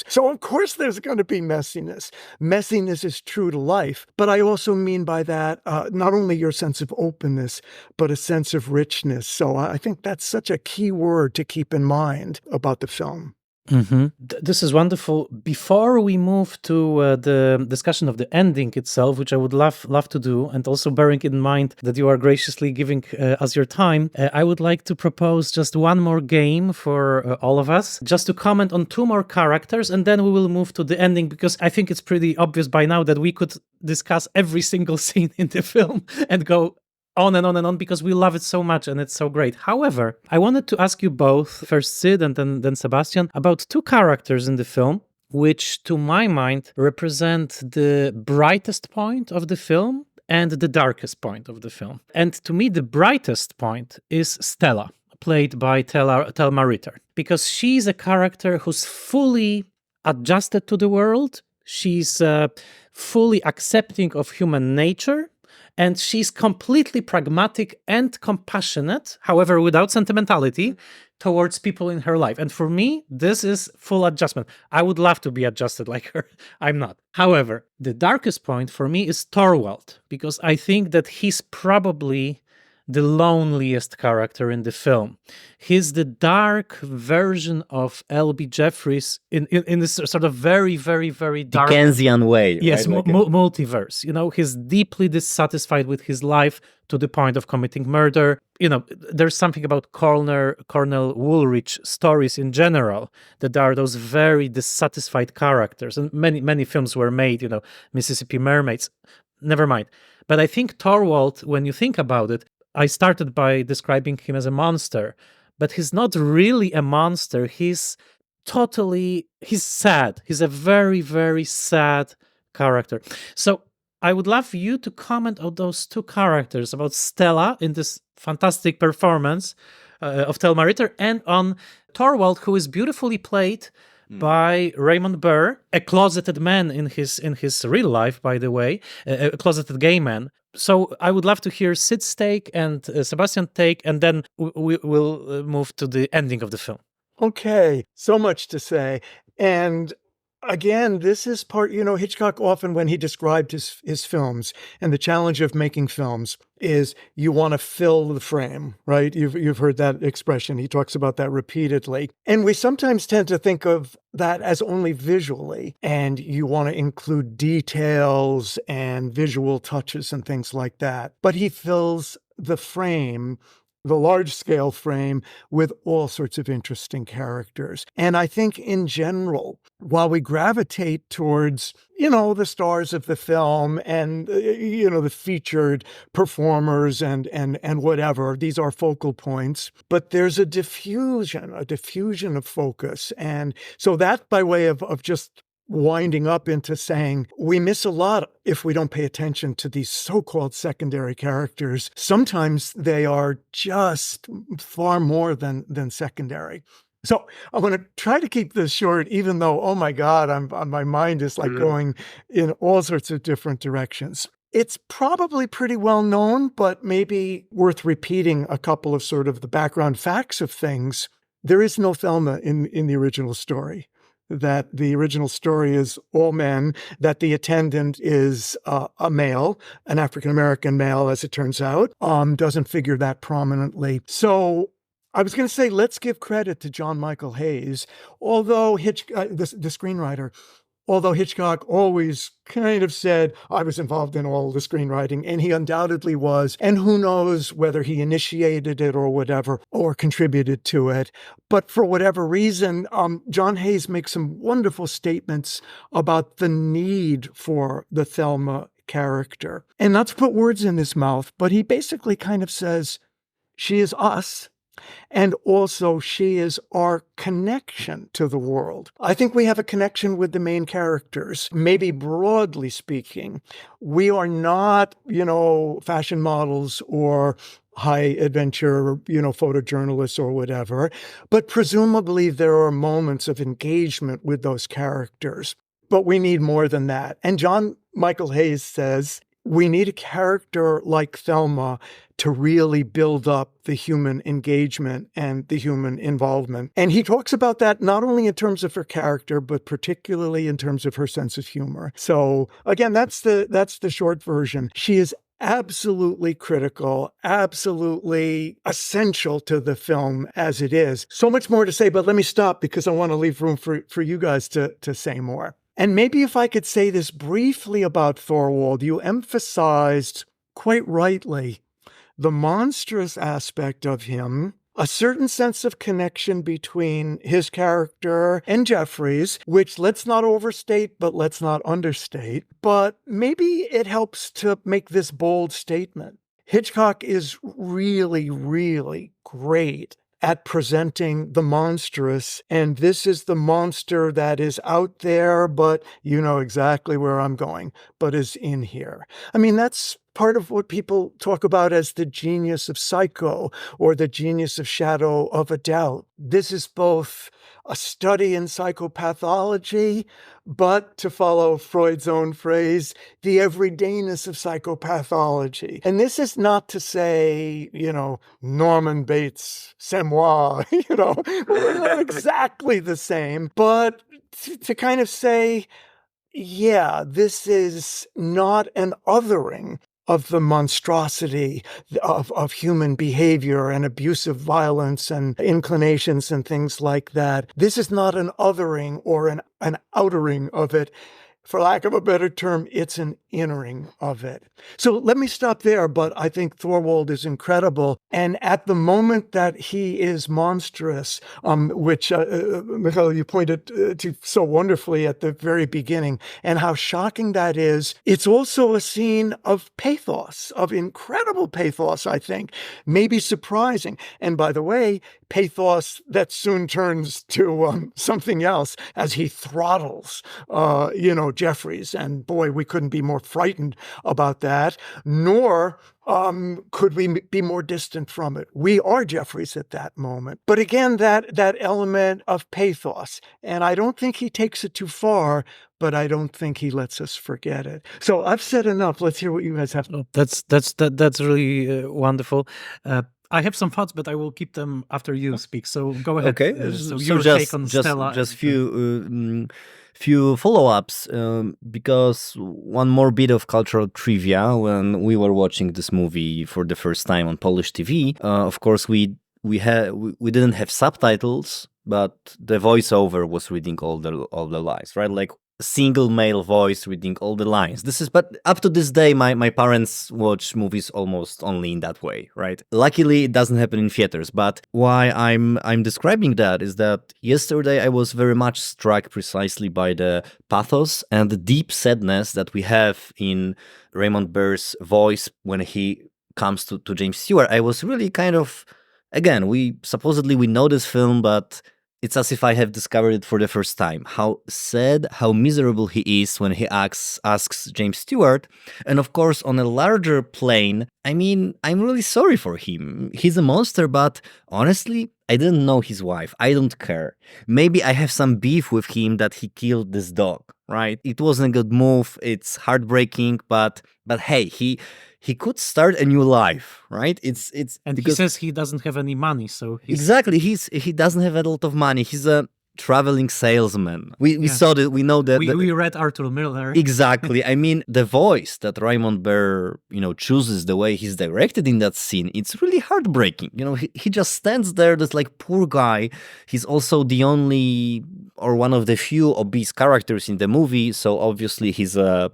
So of course there's going to be messiness. Messiness is true to life. But I also mean by that, not only your sense of openness, but a sense of richness. So I think that's such a key word to keep in mind about the film. This is wonderful. Before we move to the discussion of the ending itself, which I would love to do, and also bearing in mind that you are graciously giving us your time, I would like to propose just one more game for all of us, just to comment on two more characters, and then we will move to the ending, because I think it's pretty obvious by now that we could discuss every single scene in the film and go on and on and on, because we love it so much and it's so great. However, I wanted to ask you both, first Sid and then Sebastian, about two characters in the film, which to my mind represent the brightest point of the film and the darkest point of the film. And to me, the brightest point is Stella, played by Thelma Ritter, because she's a character who's fully adjusted to the world. She's fully accepting of human nature. And she's completely pragmatic and compassionate, however, without sentimentality, towards people in her life. And for me, this is full adjustment. I would love to be adjusted like her. I'm not. However, the darkest point for me is Thorwald, because I think that he's probably the loneliest character in the film. He's the dark version of L.B. Jeffries in this sort of very, very, very dark Dickensian way. Yes, right? Multiverse. You know, he's deeply dissatisfied with his life to the point of committing murder. You know, there's something about Cornell Woolrich stories in general, that there are those very dissatisfied characters. And many films were made, you know, Mississippi Mermaids. Never mind. But I think Thorwald, when you think about it, I started by describing him as a monster, but he's not really a monster. He's sad. He's a very, very sad character. So I would love you to comment on those two characters, about Stella in this fantastic performance of Thelma Ritter, and on Thorwald, who is beautifully played by Raymond Burr, a closeted man in his real life, by the way, a closeted gay man. So I would love to hear Sid's take and Sebastian's take, and then we will move to the ending of the film. Okay, so much to say. And again, this is part, Hitchcock often, when he described his films, and the challenge of making films is you want to fill the frame, right? You've heard that expression. He talks about that repeatedly. And we sometimes tend to think of that as only visually, and you want to include details and visual touches and things like that. But he fills the frame, the large-scale frame, with all sorts of interesting characters. And I think in general, while we gravitate towards, the stars of the film and, the featured performers and whatever, these are focal points, but there's a diffusion of focus. And so that, by way of just winding up into saying we miss a lot if we don't pay attention to these so-called secondary characters. Sometimes they are just far more than secondary. So I want to try to keep this short, even though, oh my God, my mind is like going in all sorts of different directions. It's probably pretty well known, but maybe worth repeating a couple of sort of the background facts of things. There is no Thelma in the original story. That the original story is all men, that the attendant is a male, an African-American male, as it turns out, doesn't figure that prominently. So I was going to say, let's give credit to John Michael Hayes, although the screenwriter, although Hitchcock always kind of said, I was involved in all the screenwriting, and he undoubtedly was, and who knows whether he initiated it or whatever, or contributed to it. But for whatever reason, John Hayes makes some wonderful statements about the need for the Thelma character. And not to put words in his mouth, but he basically kind of says, she is us. And also, she is our connection to the world. I think we have a connection with the main characters. Maybe broadly speaking, we are not, fashion models or high adventure, photojournalists or whatever. But presumably, there are moments of engagement with those characters. But we need more than that. And John Michael Hayes says, we need a character like Thelma to really build up the human engagement and the human involvement. And he talks about that not only in terms of her character, but particularly in terms of her sense of humor. So again, that's the short version. She is absolutely critical, absolutely essential to the film as it is. So much more to say, but let me stop because I want to leave room for you guys to say more. And maybe if I could say this briefly about Thorwald, you emphasized quite rightly the monstrous aspect of him, a certain sense of connection between his character and Jeffrey's, which let's not overstate, but let's not understate. But maybe it helps to make this bold statement. Hitchcock is really, really great at presenting the monstrous, and this is the monster that is out there, but you know exactly where I'm going, but is in here. I mean, that's part of what people talk about as the genius of Psycho or the genius of Shadow of a Doubt. This is both a study in psychopathology, but to follow Freud's own phrase, the everydayness of psychopathology. And this is not to say, Norman Bates, c'est moi, we're not exactly the same, but to kind of say, yeah, this is not an othering of the monstrosity of human behavior and abusive violence and inclinations and things like that. This is not an othering or an outering of it. For lack of a better term, it's an innering of it. So let me stop there, but I think Thorwald is incredible. And at the moment that he is monstrous, which, Michael, you pointed to so wonderfully at the very beginning, and how shocking that is, it's also a scene of pathos, of incredible pathos, I think, maybe surprising. And by the way, pathos that soon turns to something else as he throttles, Jeffries. And boy, we couldn't be more frightened about that, nor could we be more distant from it. We are Jeffries at that moment. But again, that element of pathos. And I don't think he takes it too far, but I don't think he lets us forget it. So I've said enough. Let's hear what you guys have. That's really wonderful. I have some thoughts, but I will keep them after you speak. So go ahead. Okay. So your take on Stella. Just few follow-ups, because one more bit of cultural trivia. When we were watching this movie for the first time on Polish TV, of course we didn't have subtitles, but the voiceover was reading all the lines, right? Like single male voice reading all the lines. But up to this day, my parents watch movies almost only in that way, right? Luckily, it doesn't happen in theaters. But why I'm describing that is that yesterday I was very much struck precisely by the pathos and the deep sadness that we have in Raymond Burr's voice when he comes to James Stewart. I was really kind of, again, we know this film, but it's as if I have discovered it for the first time. How sad, how miserable he is when he asks James Stewart. And of course, on a larger plane, I mean, I'm really sorry for him. He's a monster, but honestly, I didn't know his wife. I don't care. Maybe I have some beef with him that he killed this dog, right? It wasn't a good move. It's heartbreaking, but hey, he could start a new life, right? It's and he says he doesn't have any money, so exactly he doesn't have a lot of money. He's a traveling salesman. We saw that. We know that. We read Arthur Miller. Exactly. I mean, the voice that Raymond Burr, chooses, the way he's directed in that scene, it's really heartbreaking. He just stands there, this like poor guy. He's also the only or one of the few obese characters in the movie, so obviously he's a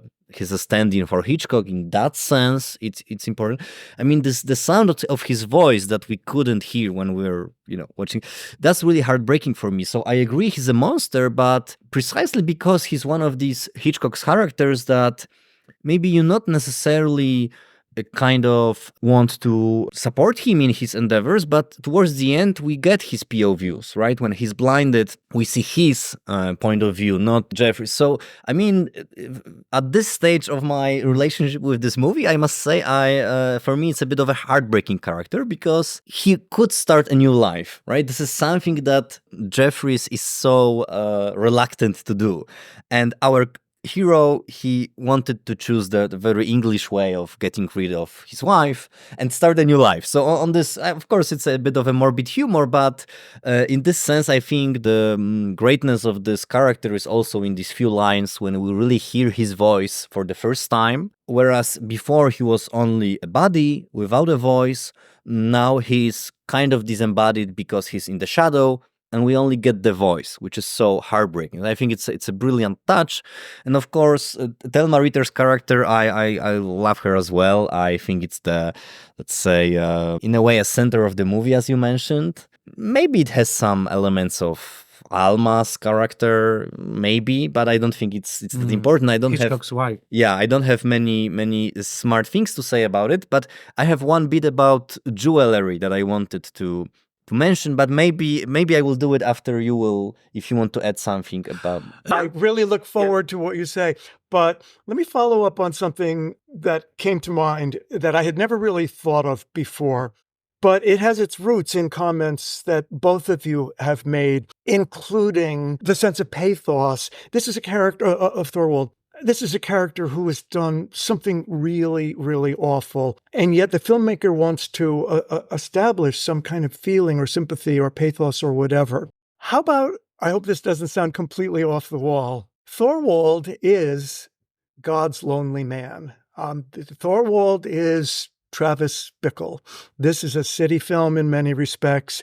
stand-in for Hitchcock in that sense. It's important. I mean, the sound of his voice that we couldn't hear when we were, watching, that's really heartbreaking for me. So I agree he's a monster, but precisely because he's one of these Hitchcock's characters that maybe you not necessarily kind of want to support him in his endeavors, but towards the end we get his POVs, right? When he's blinded, we see his point of view, not Jeffrey. So, I mean, at this stage of my relationship with this movie, I must say, for me, it's a bit of a heartbreaking character because he could start a new life, right? This is something that Jeffries is so reluctant to do. And our hero, he wanted to choose the very English way of getting rid of his wife and start a new life. So on this, of course, it's a bit of a morbid humor, but in this sense, I think the greatness of this character is also in these few lines when we really hear his voice for the first time. Whereas before he was only a body without a voice, now he's kind of disembodied because he's in the shadow, and we only get the voice, which is so heartbreaking. I think it's a brilliant touch. And of course, Thelma Ritter's character, I love her as well. I think it's let's say, in a way, a center of the movie, as you mentioned. Maybe it has some elements of Alma's character, maybe, but I don't think it's that important. I don't Hitchcock's wife. Yeah, I don't have many smart things to say about it, but I have one bit about jewelry that I wanted to mention, but maybe I will do it after you will, if you want to add something about. I really look forward to what you say, but let me follow up on something that came to mind that I had never really thought of before, but it has its roots in comments that both of you have made, including the sense of pathos. This is a character of Thorwald. This is a character who has done something really, really awful, and yet the filmmaker wants to establish some kind of feeling or sympathy or pathos or whatever. How about, I hope this doesn't sound completely off the wall, Thorwald is God's lonely man. Thorwald is Travis Bickle. This is a city film in many respects,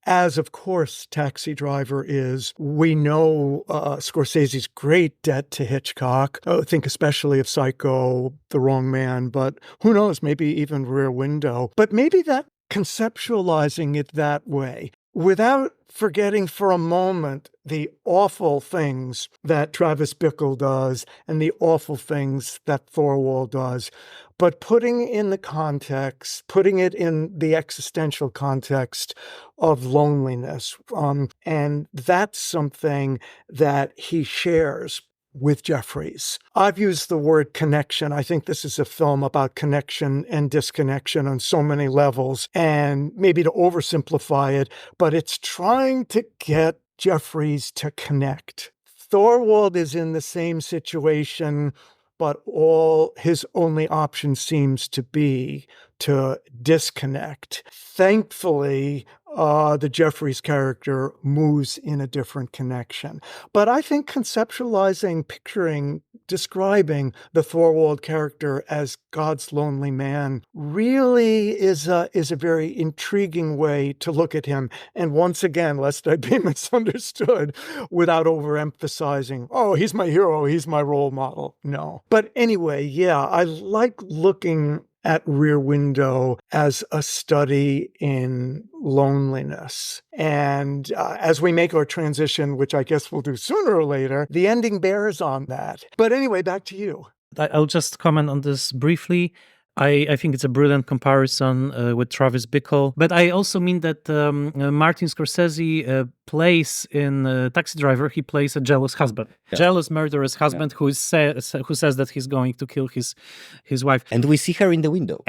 as, of course, Taxi Driver is. We know Scorsese's great debt to Hitchcock. Think especially of Psycho, The Wrong Man, but who knows, maybe even Rear Window. But maybe that conceptualizing it that way, without forgetting for a moment the awful things that Travis Bickle does and the awful things that Thorwald does, but putting in the context, putting it in the existential context of loneliness. And that's something that he shares with Jeffries. I've used the word connection. I think this is a film about connection and disconnection on so many levels, and maybe to oversimplify it, but it's trying to get Jeffries to connect. Thorwald is in the same situation, but his only option seems to be to disconnect. Thankfully, the Jeffries character moves in a different connection. But I think conceptualizing, picturing, describing the Thorwald character as God's lonely man really is a very intriguing way to look at him. And once again, lest I be misunderstood, without overemphasizing, oh, he's my hero, he's my role model. No. But anyway, yeah, I like looking at Rear Window as a study in loneliness. And as we make our transition, which I guess we'll do sooner or later, the ending bears on that. But anyway, back to you. I'll just comment on this briefly. I think it's a brilliant comparison with Travis Bickle. But I also mean that Martin Scorsese plays in Taxi Driver, he plays a jealous husband. Yeah. Jealous, murderous husband who says that he's going to kill his wife. And we see her in the window.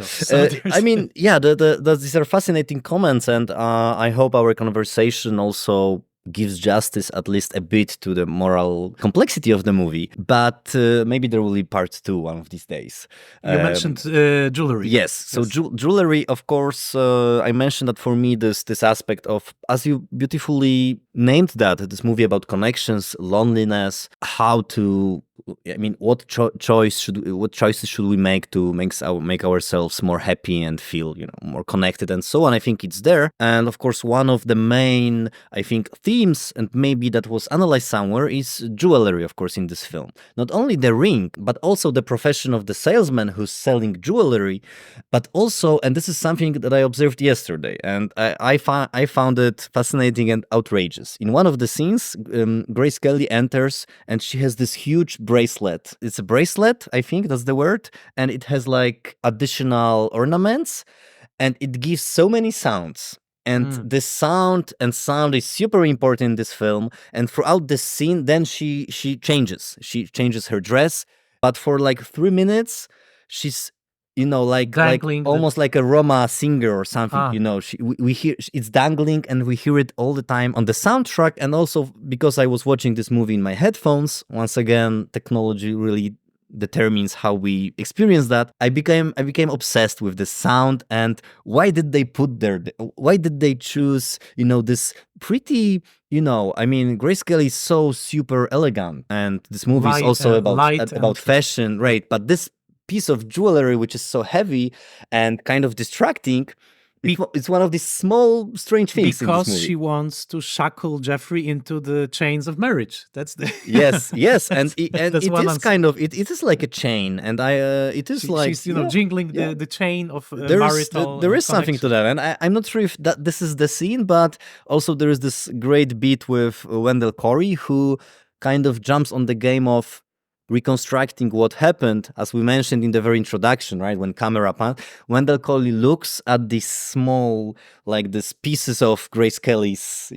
So I mean, these are fascinating comments, and I hope our conversation also gives justice at least a bit to the moral complexity of the movie, but maybe there will be part 2 one of these days. You mentioned jewelry. Yes, so jewelry, of course, I mentioned that for me this aspect of, as you beautifully named that, this movie about connections, loneliness, how to, I mean, what choices should we make to make ourselves more happy and feel, more connected and so on. I think it's there. And of course, one of the main, I think, themes, and maybe that was analyzed somewhere, is jewelry, of course, in this film. Not only the ring, but also the profession of the salesman who's selling jewelry, but also, and this is something that I observed yesterday, and I found it fascinating and outrageous. In one of the scenes, Grace Kelly enters and she has this huge bracelet. It's a bracelet, I think that's the word, and it has like additional ornaments, and it gives so many sounds. And this sound is super important in this film. And throughout this scene, then she changes. She changes her dress, but for like 3 minutes, she's like almost like a Roma singer or something. We hear it's dangling, and we hear it all the time on the soundtrack. And also because I was watching this movie in my headphones, once again, technology really determines how we experience that. I became obsessed with the sound, and why did they choose this pretty, I mean, Grace Kelly is so super elegant, and this movie is also about fashion, right? But this piece of jewelry, which is so heavy and kind of distracting, it's one of these small, strange things. Because she wants to shackle Jeffrey into the chains of marriage. That's the yes, and it is kind of it is like a chain, and it is like she's jingling the chain of marital. There is connection. something to that, and I'm not sure if this is the scene, but also there is this great beat with Wendell Corey, who kind of jumps on the game of reconstructing what happened, as we mentioned in the very introduction, right? When camera pan, Wendell Corey looks at these small, like these pieces of Grace Kelly's,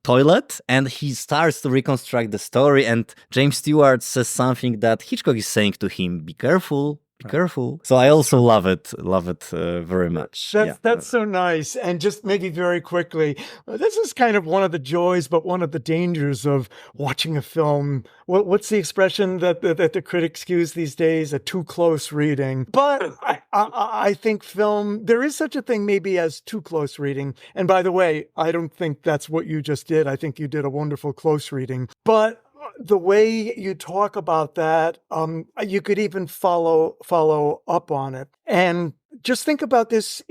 toilet, and he starts to reconstruct the story. And James Stewart says something that Hitchcock is saying to him: "Be careful." Be careful. So I also love it very much. That's so nice. And just maybe very quickly, this is kind of one of the joys, but one of the dangers of watching a film. What's the expression that the critics use these days? A too close reading. But I think film, there is such a thing maybe as too close reading. And by the way, I don't think that's what you just did. I think you did a wonderful close reading. But the way you talk about that, you could even follow up on it. And just think about this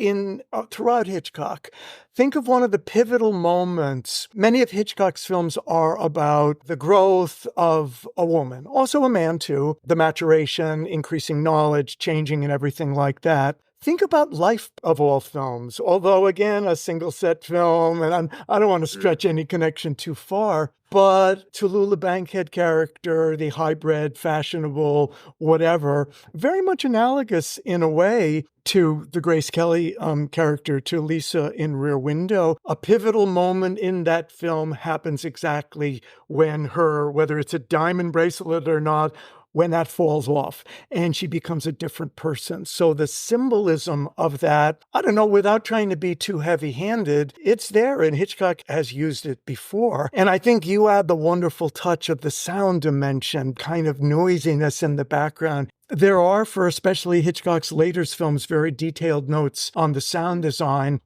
throughout Hitchcock. Think of one of the pivotal moments. Many of Hitchcock's films are about the growth of a woman, also a man too, the maturation, increasing knowledge, changing and everything like that. think about Life of all films, although again, a single set film, and I don't want to stretch any connection too far, but Tallulah Bankhead character, the hybrid, fashionable, whatever, very much analogous in a way to the Grace Kelly character, to Lisa in Rear Window. A pivotal moment in that film happens exactly when whether it's a diamond bracelet or not, when that falls off and she becomes a different person. So the symbolism of that, I don't know, without trying to be too heavy-handed, it's there, and Hitchcock has used it before. And I think you add the wonderful touch of the sound dimension, kind of noisiness in the background. There are, for especially Hitchcock's later films, very detailed notes on the sound design.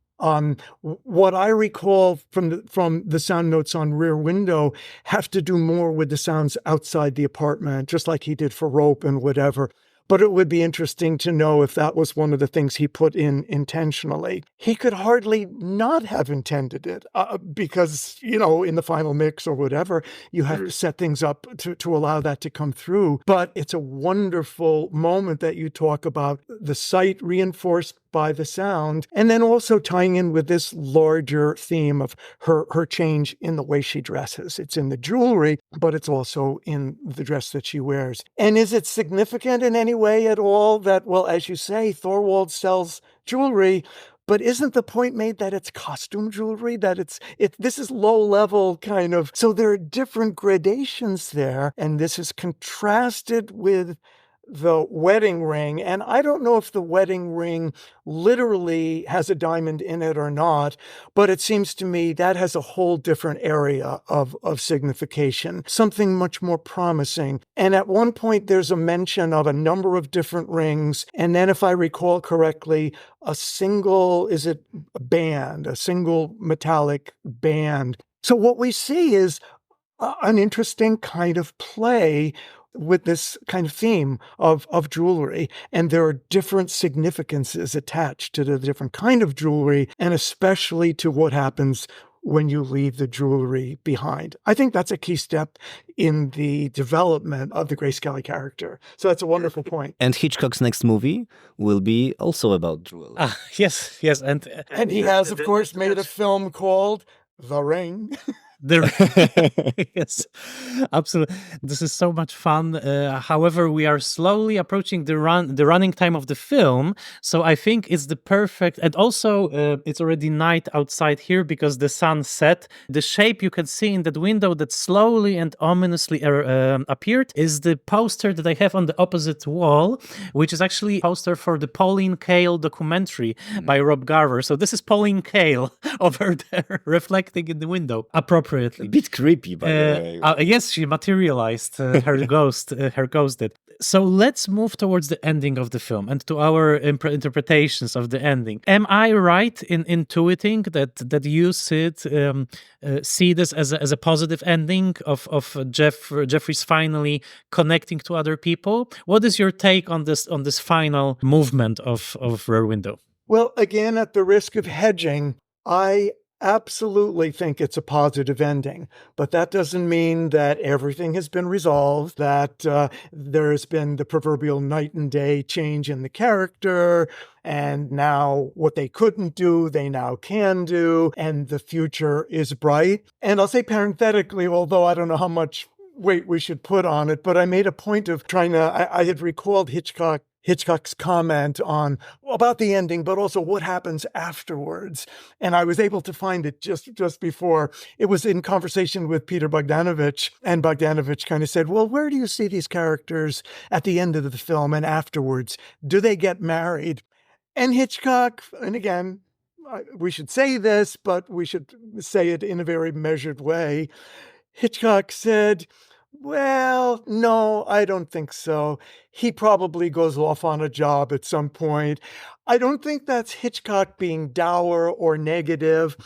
What I recall from the sound notes on Rear Window have to do more with the sounds outside the apartment, just like he did for Rope and whatever. But it would be interesting to know if that was one of the things he put in intentionally. He could hardly not have intended it because, in the final mix or whatever, you have to set things up to allow that to come through. But it's a wonderful moment that you talk about, the sight reinforced by the sound, and then also tying in with this larger theme of her change in the way she dresses. It's in the jewelry, but it's also in the dress that she wears. And is it significant in any way at all that, well, as you say, Thorwald sells jewelry, but isn't the point made that it's costume jewelry, that this is low level kind of, so there are different gradations there, and this is contrasted with the wedding ring. And I don't know if the wedding ring literally has a diamond in it or not, but it seems to me that has a whole different area of signification, something much more promising. And at one point, there's a mention of a number of different rings. And then, if I recall correctly, a single metallic band. So what we see is an interesting kind of play with this kind of theme of jewelry. And there are different significances attached to the different kind of jewelry, and especially to what happens when you leave the jewelry behind. I think that's a key step in the development of the Grace Kelly character. So that's a wonderful point. And Hitchcock's next movie will be also about jewelry. Yes. And he has, of course, made a film called The Ring. Yes, absolutely. This is so much fun. However, we are slowly approaching the running time of the film, so I think it's the perfect. And also, it's already night outside here because the sun set. The shape you can see in that window that slowly and ominously appeared is the poster that I have on the opposite wall, which is actually a poster for the Pauline Kael documentary by Rob Garver. So this is Pauline Kael over there reflecting in the window. Appropriately. A bit creepy, by the way. Yes, she materialized. Her ghost did. So let's move towards the ending of the film and to our interpretations of the ending. Am I right in intuiting that you, Sid, see this as a positive ending of Jeffries finally connecting to other people? What is your take on this final movement of Rear Window? Well, again, at the risk of hedging, I absolutely think it's a positive ending, but that doesn't mean that everything has been resolved, that there's been the proverbial night and day change in the character, and now what they couldn't do, they now can do, and the future is bright. And I'll say parenthetically, although I don't know how much weight we should put on it, but I made a point of I had recalled Hitchcock's comment about the ending, but also what happens afterwards. And I was able to find it just before. It was in conversation with Peter Bogdanovich, and Bogdanovich kind of said, well, where do you see these characters at the end of the film and afterwards? Do they get married? And Hitchcock, and again, we should say this, but we should say it in a very measured way. Hitchcock said, well, no, I don't think so. He probably goes off on a job at some point. I don't think that's Hitchcock being dour or negative.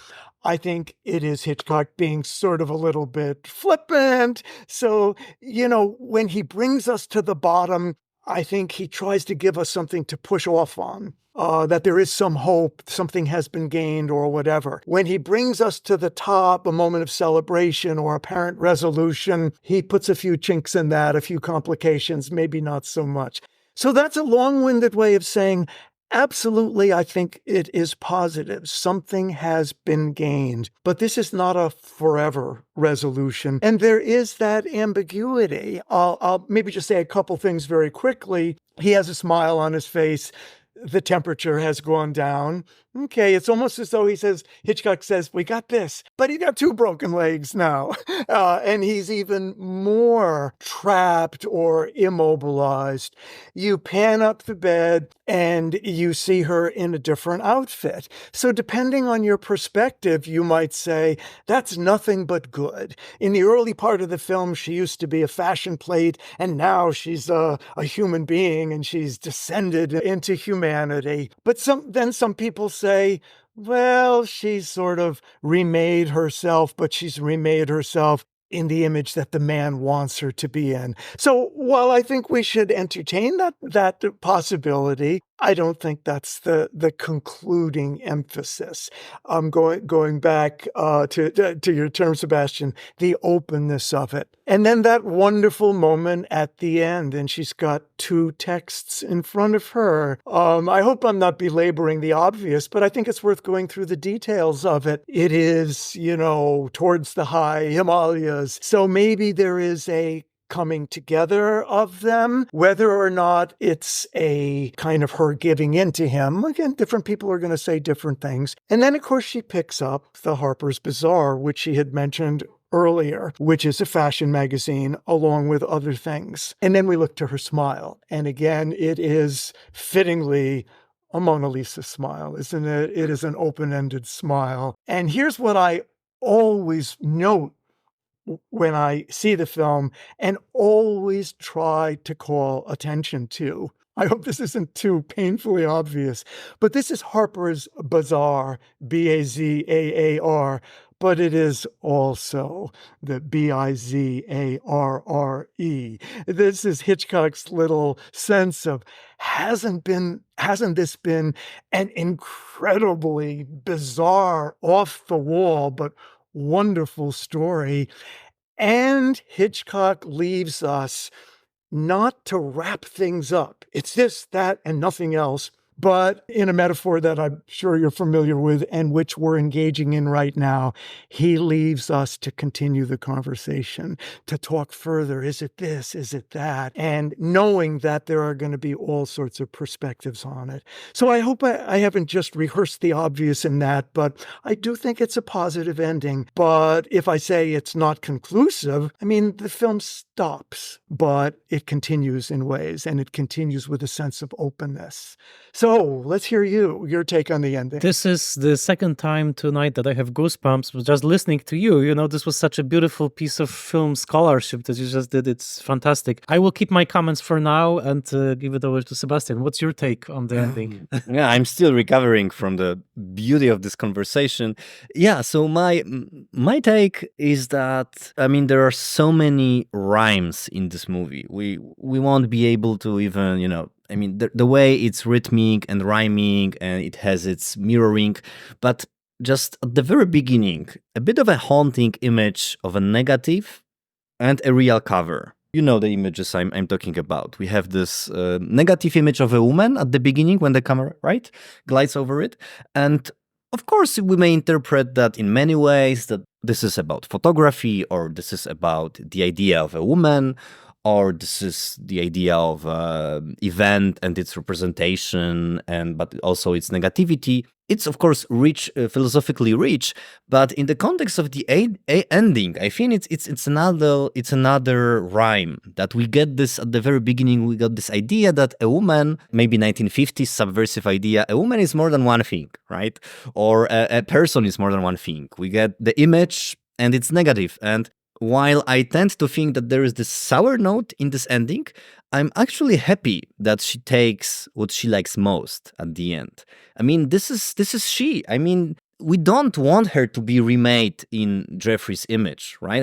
I think it is Hitchcock being sort of a little bit flippant. So, when he brings us to the bottom, I think he tries to give us something to push off on. That there is some hope, something has been gained or whatever. When he brings us to the top, a moment of celebration or apparent resolution, he puts a few chinks in that, a few complications, maybe not so much. So that's a long-winded way of saying, Absolutely, I think it is positive. Something has been gained, but this is not a forever resolution. And there is that ambiguity. I'll maybe just say a couple things very quickly. He has a smile on his face. The temperature has gone down. Okay, it's almost as though Hitchcock says, we got this, but he got 2 broken legs now. And he's even more trapped or immobilized. You pan up the bed and you see her in a different outfit. So depending on your perspective, you might say, that's nothing but good. In the early part of the film, she used to be a fashion plate, and now she's a human being and she's descended into humanity. But then some people say, well, she's sort of remade herself, but she's remade herself in the image that the man wants her to be in. So while I think we should entertain that possibility, I don't think that's the concluding emphasis. Going back to your term, Sebastian, the openness of it. And then that wonderful moment at the end, and she's got 2 texts in front of her. I hope I'm not belaboring the obvious, but I think it's worth going through the details of it. It is, towards the high Himalayas. So maybe there is a coming together of them, whether or not it's a kind of her giving in to him. Again, different people are going to say different things. And then, of course, she picks up the Harper's Bazaar, which she had mentioned earlier, which is a fashion magazine, along with other things. And then we look to her smile. And again, it is fittingly a Mona Lisa smile, isn't it? It is an open-ended smile. And here's what I always note when I see the film and always try to call attention to. I hope this isn't too painfully obvious, but this is Harper's Bazaar, Bazaar, but it is also the Bizarre. This is Hitchcock's little sense of, hasn't this been an incredibly bizarre, off the wall, but wonderful story? And Hitchcock leaves us not to wrap things up. It's this, that, and nothing else, but in a metaphor that I'm sure you're familiar with and which we're engaging in right now, he leaves us to continue the conversation, to talk further. Is it this? Is it that? And knowing that there are going to be all sorts of perspectives on it. So I hope I haven't just rehearsed the obvious in that, but I do think it's a positive ending. But if I say it's not conclusive, I mean, the film stops, but it continues in ways, and it continues with a sense of openness. So let's hear your take on the ending. This is the second time tonight that I have goosebumps just listening to you. This was such a beautiful piece of film scholarship that you just did. It's fantastic. I will keep my comments for now and give it over to Sebastian. What's your take on the ending? Yeah, I'm still recovering from the beauty of this conversation. Yeah, so my take is that, there are so many rhymes in this movie. We won't be able to even, the way it's rhythmic and rhyming, and it has its mirroring, but just at the very beginning, a bit of a haunting image of a negative and a real cover. You know the images I'm talking about. We have this negative image of a woman at the beginning when the camera, right, glides over it. And of course, we may interpret that in many ways, that this is about photography, or this is about the idea of a woman, or this is the idea of event and its representation, but also its negativity. It's, of course, rich, philosophically rich, but in the context of the ending, I think it's another rhyme that we get this at the very beginning. We got this idea that a woman, maybe 1950s subversive idea, a woman is more than one thing, right? Or a person is more than one thing. We get the image, and it's negative. And while I tend to think that there is this sour note in this ending, I'm actually happy that she takes what she likes most at the end. This is she. We don't want her to be remade in Jeffrey's image, right?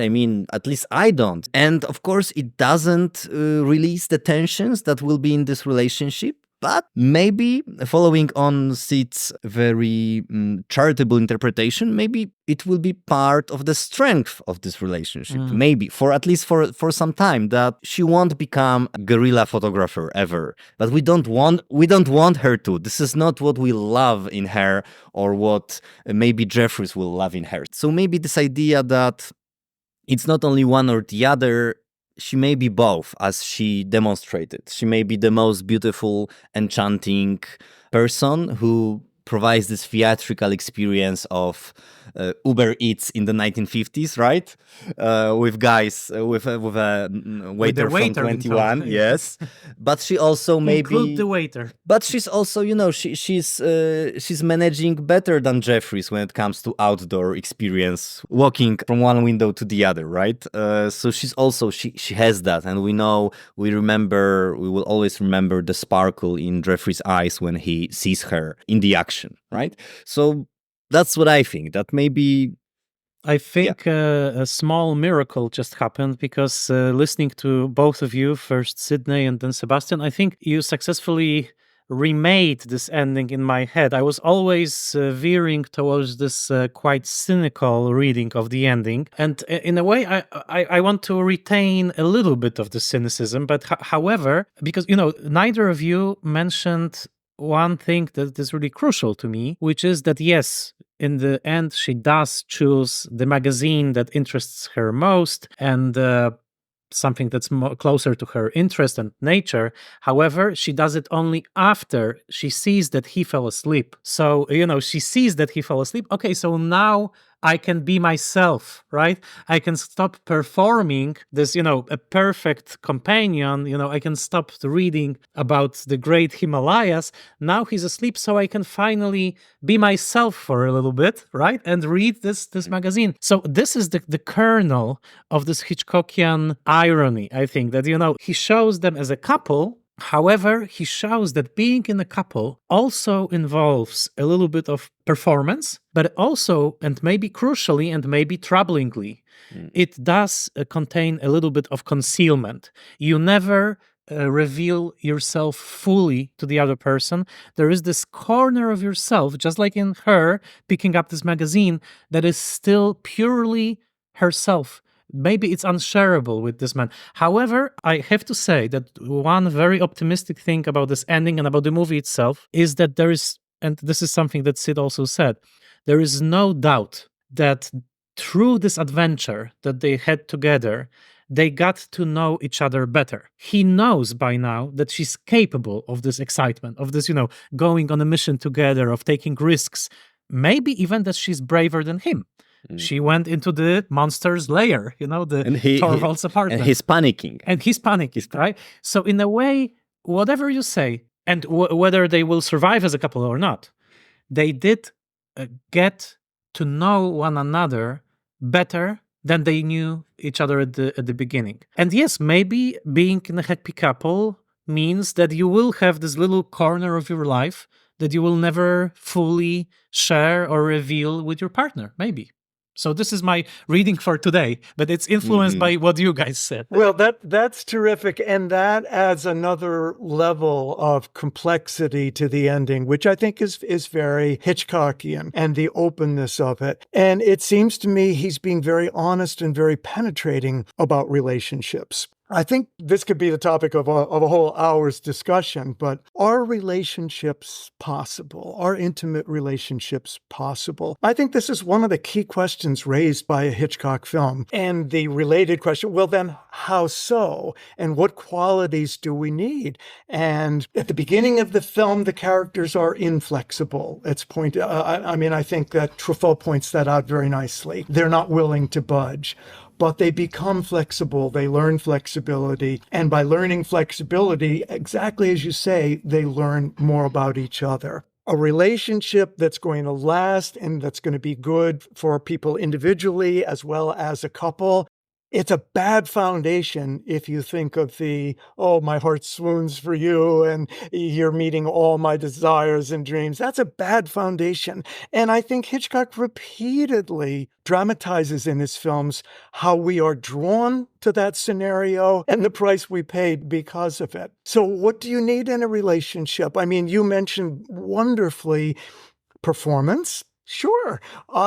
At least I don't. And of course, it doesn't release the tensions that will be in this relationship. But maybe, following on Sid's very charitable interpretation, maybe it will be part of the strength of this relationship. Maybe, for at least for some time, that she won't become a guerrilla photographer ever. But we don't want her to. This is not what we love in her, or what maybe Jeffries will love in her. So maybe this idea that it's not only one or the other. She may be both, as she demonstrated. She may be the most beautiful, enchanting person who provides this theatrical experience of Uber Eats in the 1950s, right? With guys, with a waiter from 21, yes. But she also maybe include the waiter. But she's also, she's managing better than Jeffries when it comes to outdoor experience, walking from one window to the other, right? So she's also she has that, and we will always remember the sparkle in Jeffries' eyes when he sees her in the action, right? So that's what I think. That maybe. I think a small miracle just happened, because listening to both of you, first Sidney and then Sebastian, I think you successfully remade this ending in my head. I was always veering towards this quite cynical reading of the ending. And in a way, I want to retain a little bit of the cynicism. But however, because, neither of you mentioned one thing that is really crucial to me, which is that, yes, in the end, she does choose the magazine that interests her most, and something that's closer to her interest and nature. However, she does it only after she sees that he fell asleep. So, she sees that he fell asleep. Okay, so now I can be myself, right? I can stop performing this, a perfect companion. I can stop reading about the great Himalayas. Now he's asleep, so I can finally be myself for a little bit, right? And read this magazine. So this is the kernel of this Hitchcockian irony, I think, that, he shows them as a couple. However, he shows that being in a couple also involves a little bit of performance, but also, and maybe crucially and maybe troublingly, it does contain a little bit of concealment. You never reveal yourself fully to the other person. There is this corner of yourself, just like in her picking up this magazine, that is still purely herself. Maybe it's unshareable with this man. However, I have to say that one very optimistic thing about this ending and about the movie itself is that there is, and this is something that Sid also said, there is no doubt that through this adventure that they had together, they got to know each other better. He knows by now that she's capable of this excitement, of this, going on a mission together, of taking risks, maybe even that she's braver than him. She went into the monster's lair, Torvald's apartment. And he's panicking. Right? So in a way, whatever you say, and whether they will survive as a couple or not, they did get to know one another better than they knew each other at the beginning. And yes, maybe being in a happy couple means that you will have this little corner of your life that you will never fully share or reveal with your partner, maybe. So this is my reading for today, but it's influenced by what you guys said. Well, that's terrific. And that adds another level of complexity to the ending, which I think is very Hitchcockian, and the openness of it. And it seems to me he's being very honest and very penetrating about relationships. I think this could be the topic of a whole hour's discussion, but are relationships possible? Are intimate relationships possible? I think this is one of the key questions raised by a Hitchcock film. And the related question, well, then how so? And what qualities do we need? And at the beginning of the film, the characters are inflexible. I think that Truffaut points that out very nicely. They're not willing to budge. But they become flexible, they learn flexibility, and by learning flexibility, exactly as you say, they learn more about each other. A relationship that's going to last and that's going to be good for people individually as well as a couple it's a bad foundation if you think of oh, my heart swoons for you and you're meeting all my desires and dreams. That's a bad foundation. And I think Hitchcock repeatedly dramatizes in his films how we are drawn to that scenario and the price we paid because of it. So what do you need in a relationship? I mean, you mentioned wonderfully performance. Sure.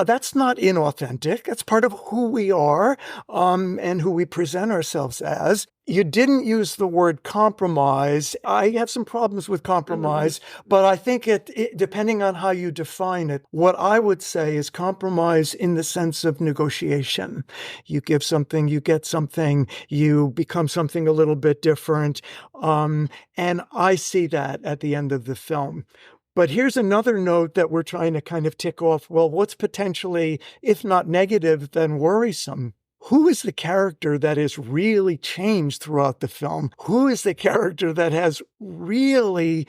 That's not inauthentic. That's part of who we are, and who we present ourselves as. You didn't use the word compromise. I have some problems with compromise, but I think it depending on how you define it, what I would say is compromise in the sense of negotiation. You give something, you get something, you become something a little bit different. And I see that at the end of the film. But here's another note that we're trying to kind of tick off. Well, what's potentially, if not negative, then worrisome? Who is the character that is really changed throughout the film? Who is the character that has really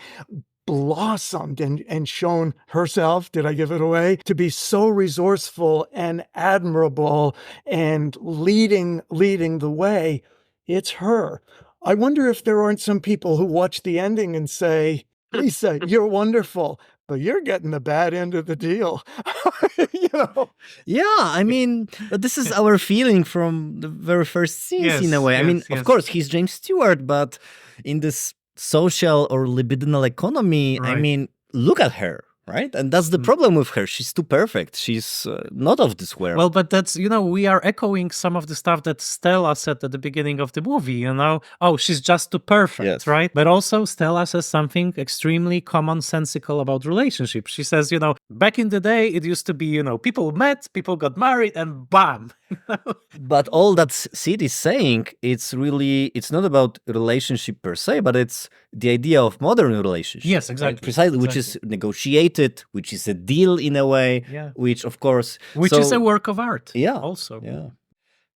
blossomed and shown herself, did I give it away, to be so resourceful and admirable and leading the way? It's her. I wonder if there aren't some people who watch the ending and say, Lisa, you're wonderful, but you're getting the bad end of the deal. You know? Yeah, I mean, this is our feeling from the very first scenes in a way. I mean, of course, he's James Stewart, but in this social or libidinal economy, I mean, look at her. Right? And that's the problem with her. She's too perfect. She's not of this world. Well, but that's, we are echoing some of the stuff that Stella said at the beginning of the movie, Oh, she's just too perfect, right? But also Stella says something extremely commonsensical about relationships. She says, back in the day, it used to be, people met, people got married, and bam. But all that Sid is saying, it's not about relationship per se, but it's the idea of modern relationship. Yes, exactly. Right? Precisely, which is negotiated, which is a deal in a way, which of course... Which is a work of art also. Yeah.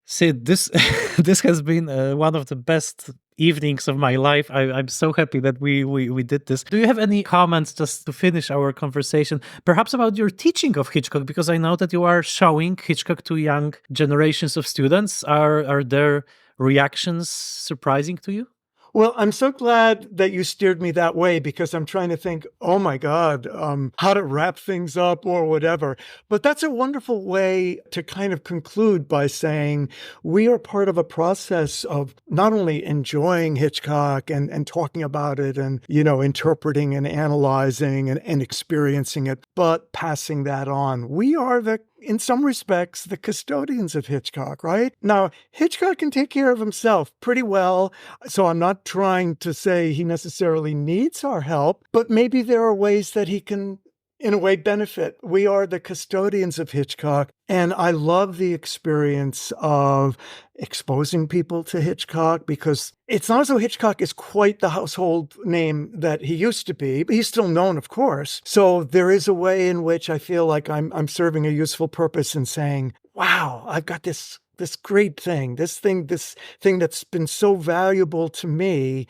Sid, this has been one of the best evenings of my life. I'm so happy that we did this. Do you have any comments just to finish our conversation, perhaps about your teaching of Hitchcock? Because I know that you are showing Hitchcock to young generations of students. Are their reactions surprising to you? Well, I'm so glad that you steered me that way, because I'm trying to think, oh my God, how to wrap things up or whatever. But that's a wonderful way to kind of conclude by saying we are part of a process of not only enjoying Hitchcock and talking about it and, interpreting and analyzing and experiencing it, but passing that on. We are in some respects, the custodians of Hitchcock, right? Now, Hitchcock can take care of himself pretty well, so I'm not trying to say he necessarily needs our help, but maybe there are ways that he can, in a way, benefit. We are the custodians of Hitchcock, and I love the experience of exposing people to Hitchcock, because it's not as though Hitchcock is quite the household name that he used to be, but he's still known, of course. So there is a way in which I feel like I'm serving a useful purpose in saying, wow, I've got this great thing, this thing that's been so valuable to me.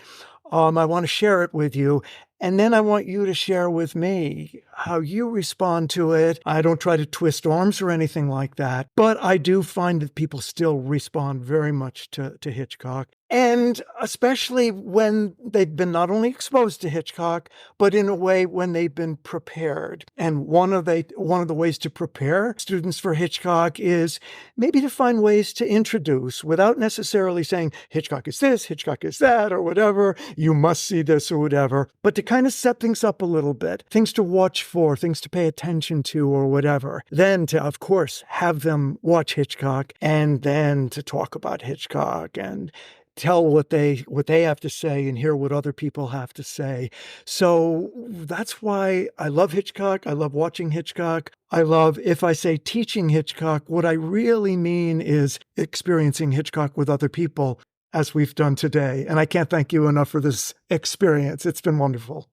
I want to share it with you. And then I want you to share with me how you respond to it. I don't try to twist arms or anything like that, but I do find that people still respond very much to Hitchcock. And especially when they've been not only exposed to Hitchcock, but in a way when they've been prepared. And one of the ways to prepare students for Hitchcock is maybe to find ways to introduce, without necessarily saying Hitchcock is this, Hitchcock is that, or whatever, you must see this or whatever, but to kind of set things up a little bit, things to watch for, things to pay attention to or whatever. Then to, of course, have them watch Hitchcock, and then to talk about Hitchcock and tell what they have to say and hear what other people have to say. So that's why I love Hitchcock. I love watching Hitchcock. I love, if I say teaching Hitchcock, what I really mean is experiencing Hitchcock with other people, as we've done today. And I can't thank you enough for this experience. It's been wonderful.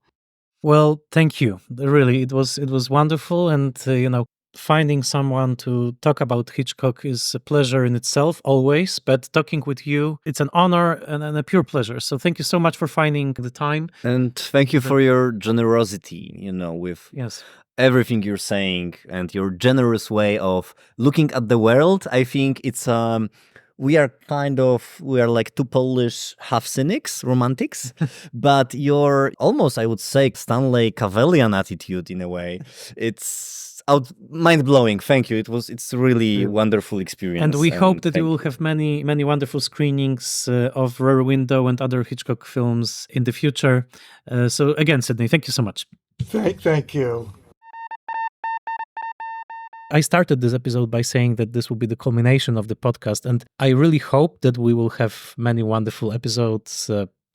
Well, thank you. Really, it was wonderful. And, finding someone to talk about Hitchcock is a pleasure in itself, always. But talking with you, it's an honor and a pure pleasure. So thank you so much for finding the time. And thank you for your generosity, with everything you're saying and your generous way of looking at the world. I think it's we are like two Polish half cynics, romantics, but your almost, I would say, Stanley Cavalian attitude in a way. It's mind-blowing. Thank you. It's really wonderful experience. And we hope that you will have many wonderful screenings of Rear Window and other Hitchcock films in the future. So again, Sidney, thank you so much. Thank you. I started this episode by saying that this will be the culmination of the podcast, and I really hope that we will have many wonderful episodes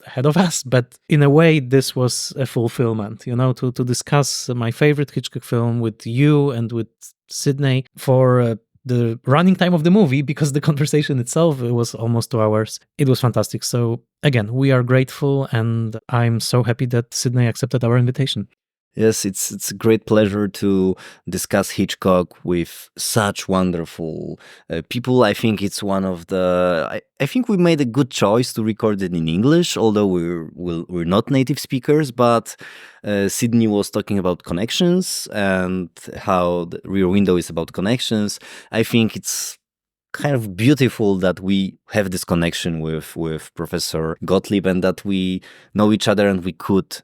ahead of us. But in a way, this was a fulfillment, to discuss my favorite Hitchcock film with you and with Sidney for the running time of the movie, because the conversation itself, it was almost 2 hours. It was fantastic. So again, we are grateful, and I'm so happy that Sidney accepted our invitation. Yes, it's a great pleasure to discuss Hitchcock with such wonderful people. I think it's one of the. I think we made a good choice to record it in English, although we're not native speakers. But Sidney was talking about connections and how the Rear Window is about connections. I think it's kind of beautiful that we have this connection with Professor Gottlieb, and that we know each other, and we could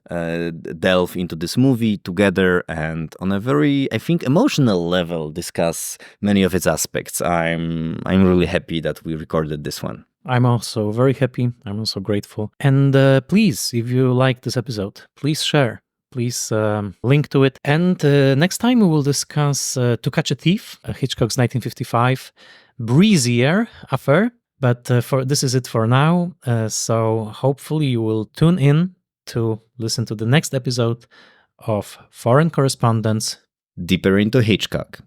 delve into this movie together, and on a very, I think, emotional level discuss many of its aspects. I'm really happy that we recorded this one. I'm also very happy. I'm also grateful. And please, if you like this episode, please share. Please link to it. And next time we will discuss To Catch a Thief, Hitchcock's 1955 breezier affair. But this is it for now. So hopefully you will tune in to listen to the next episode of Foreign Correspondence. Deeper into Hitchcock.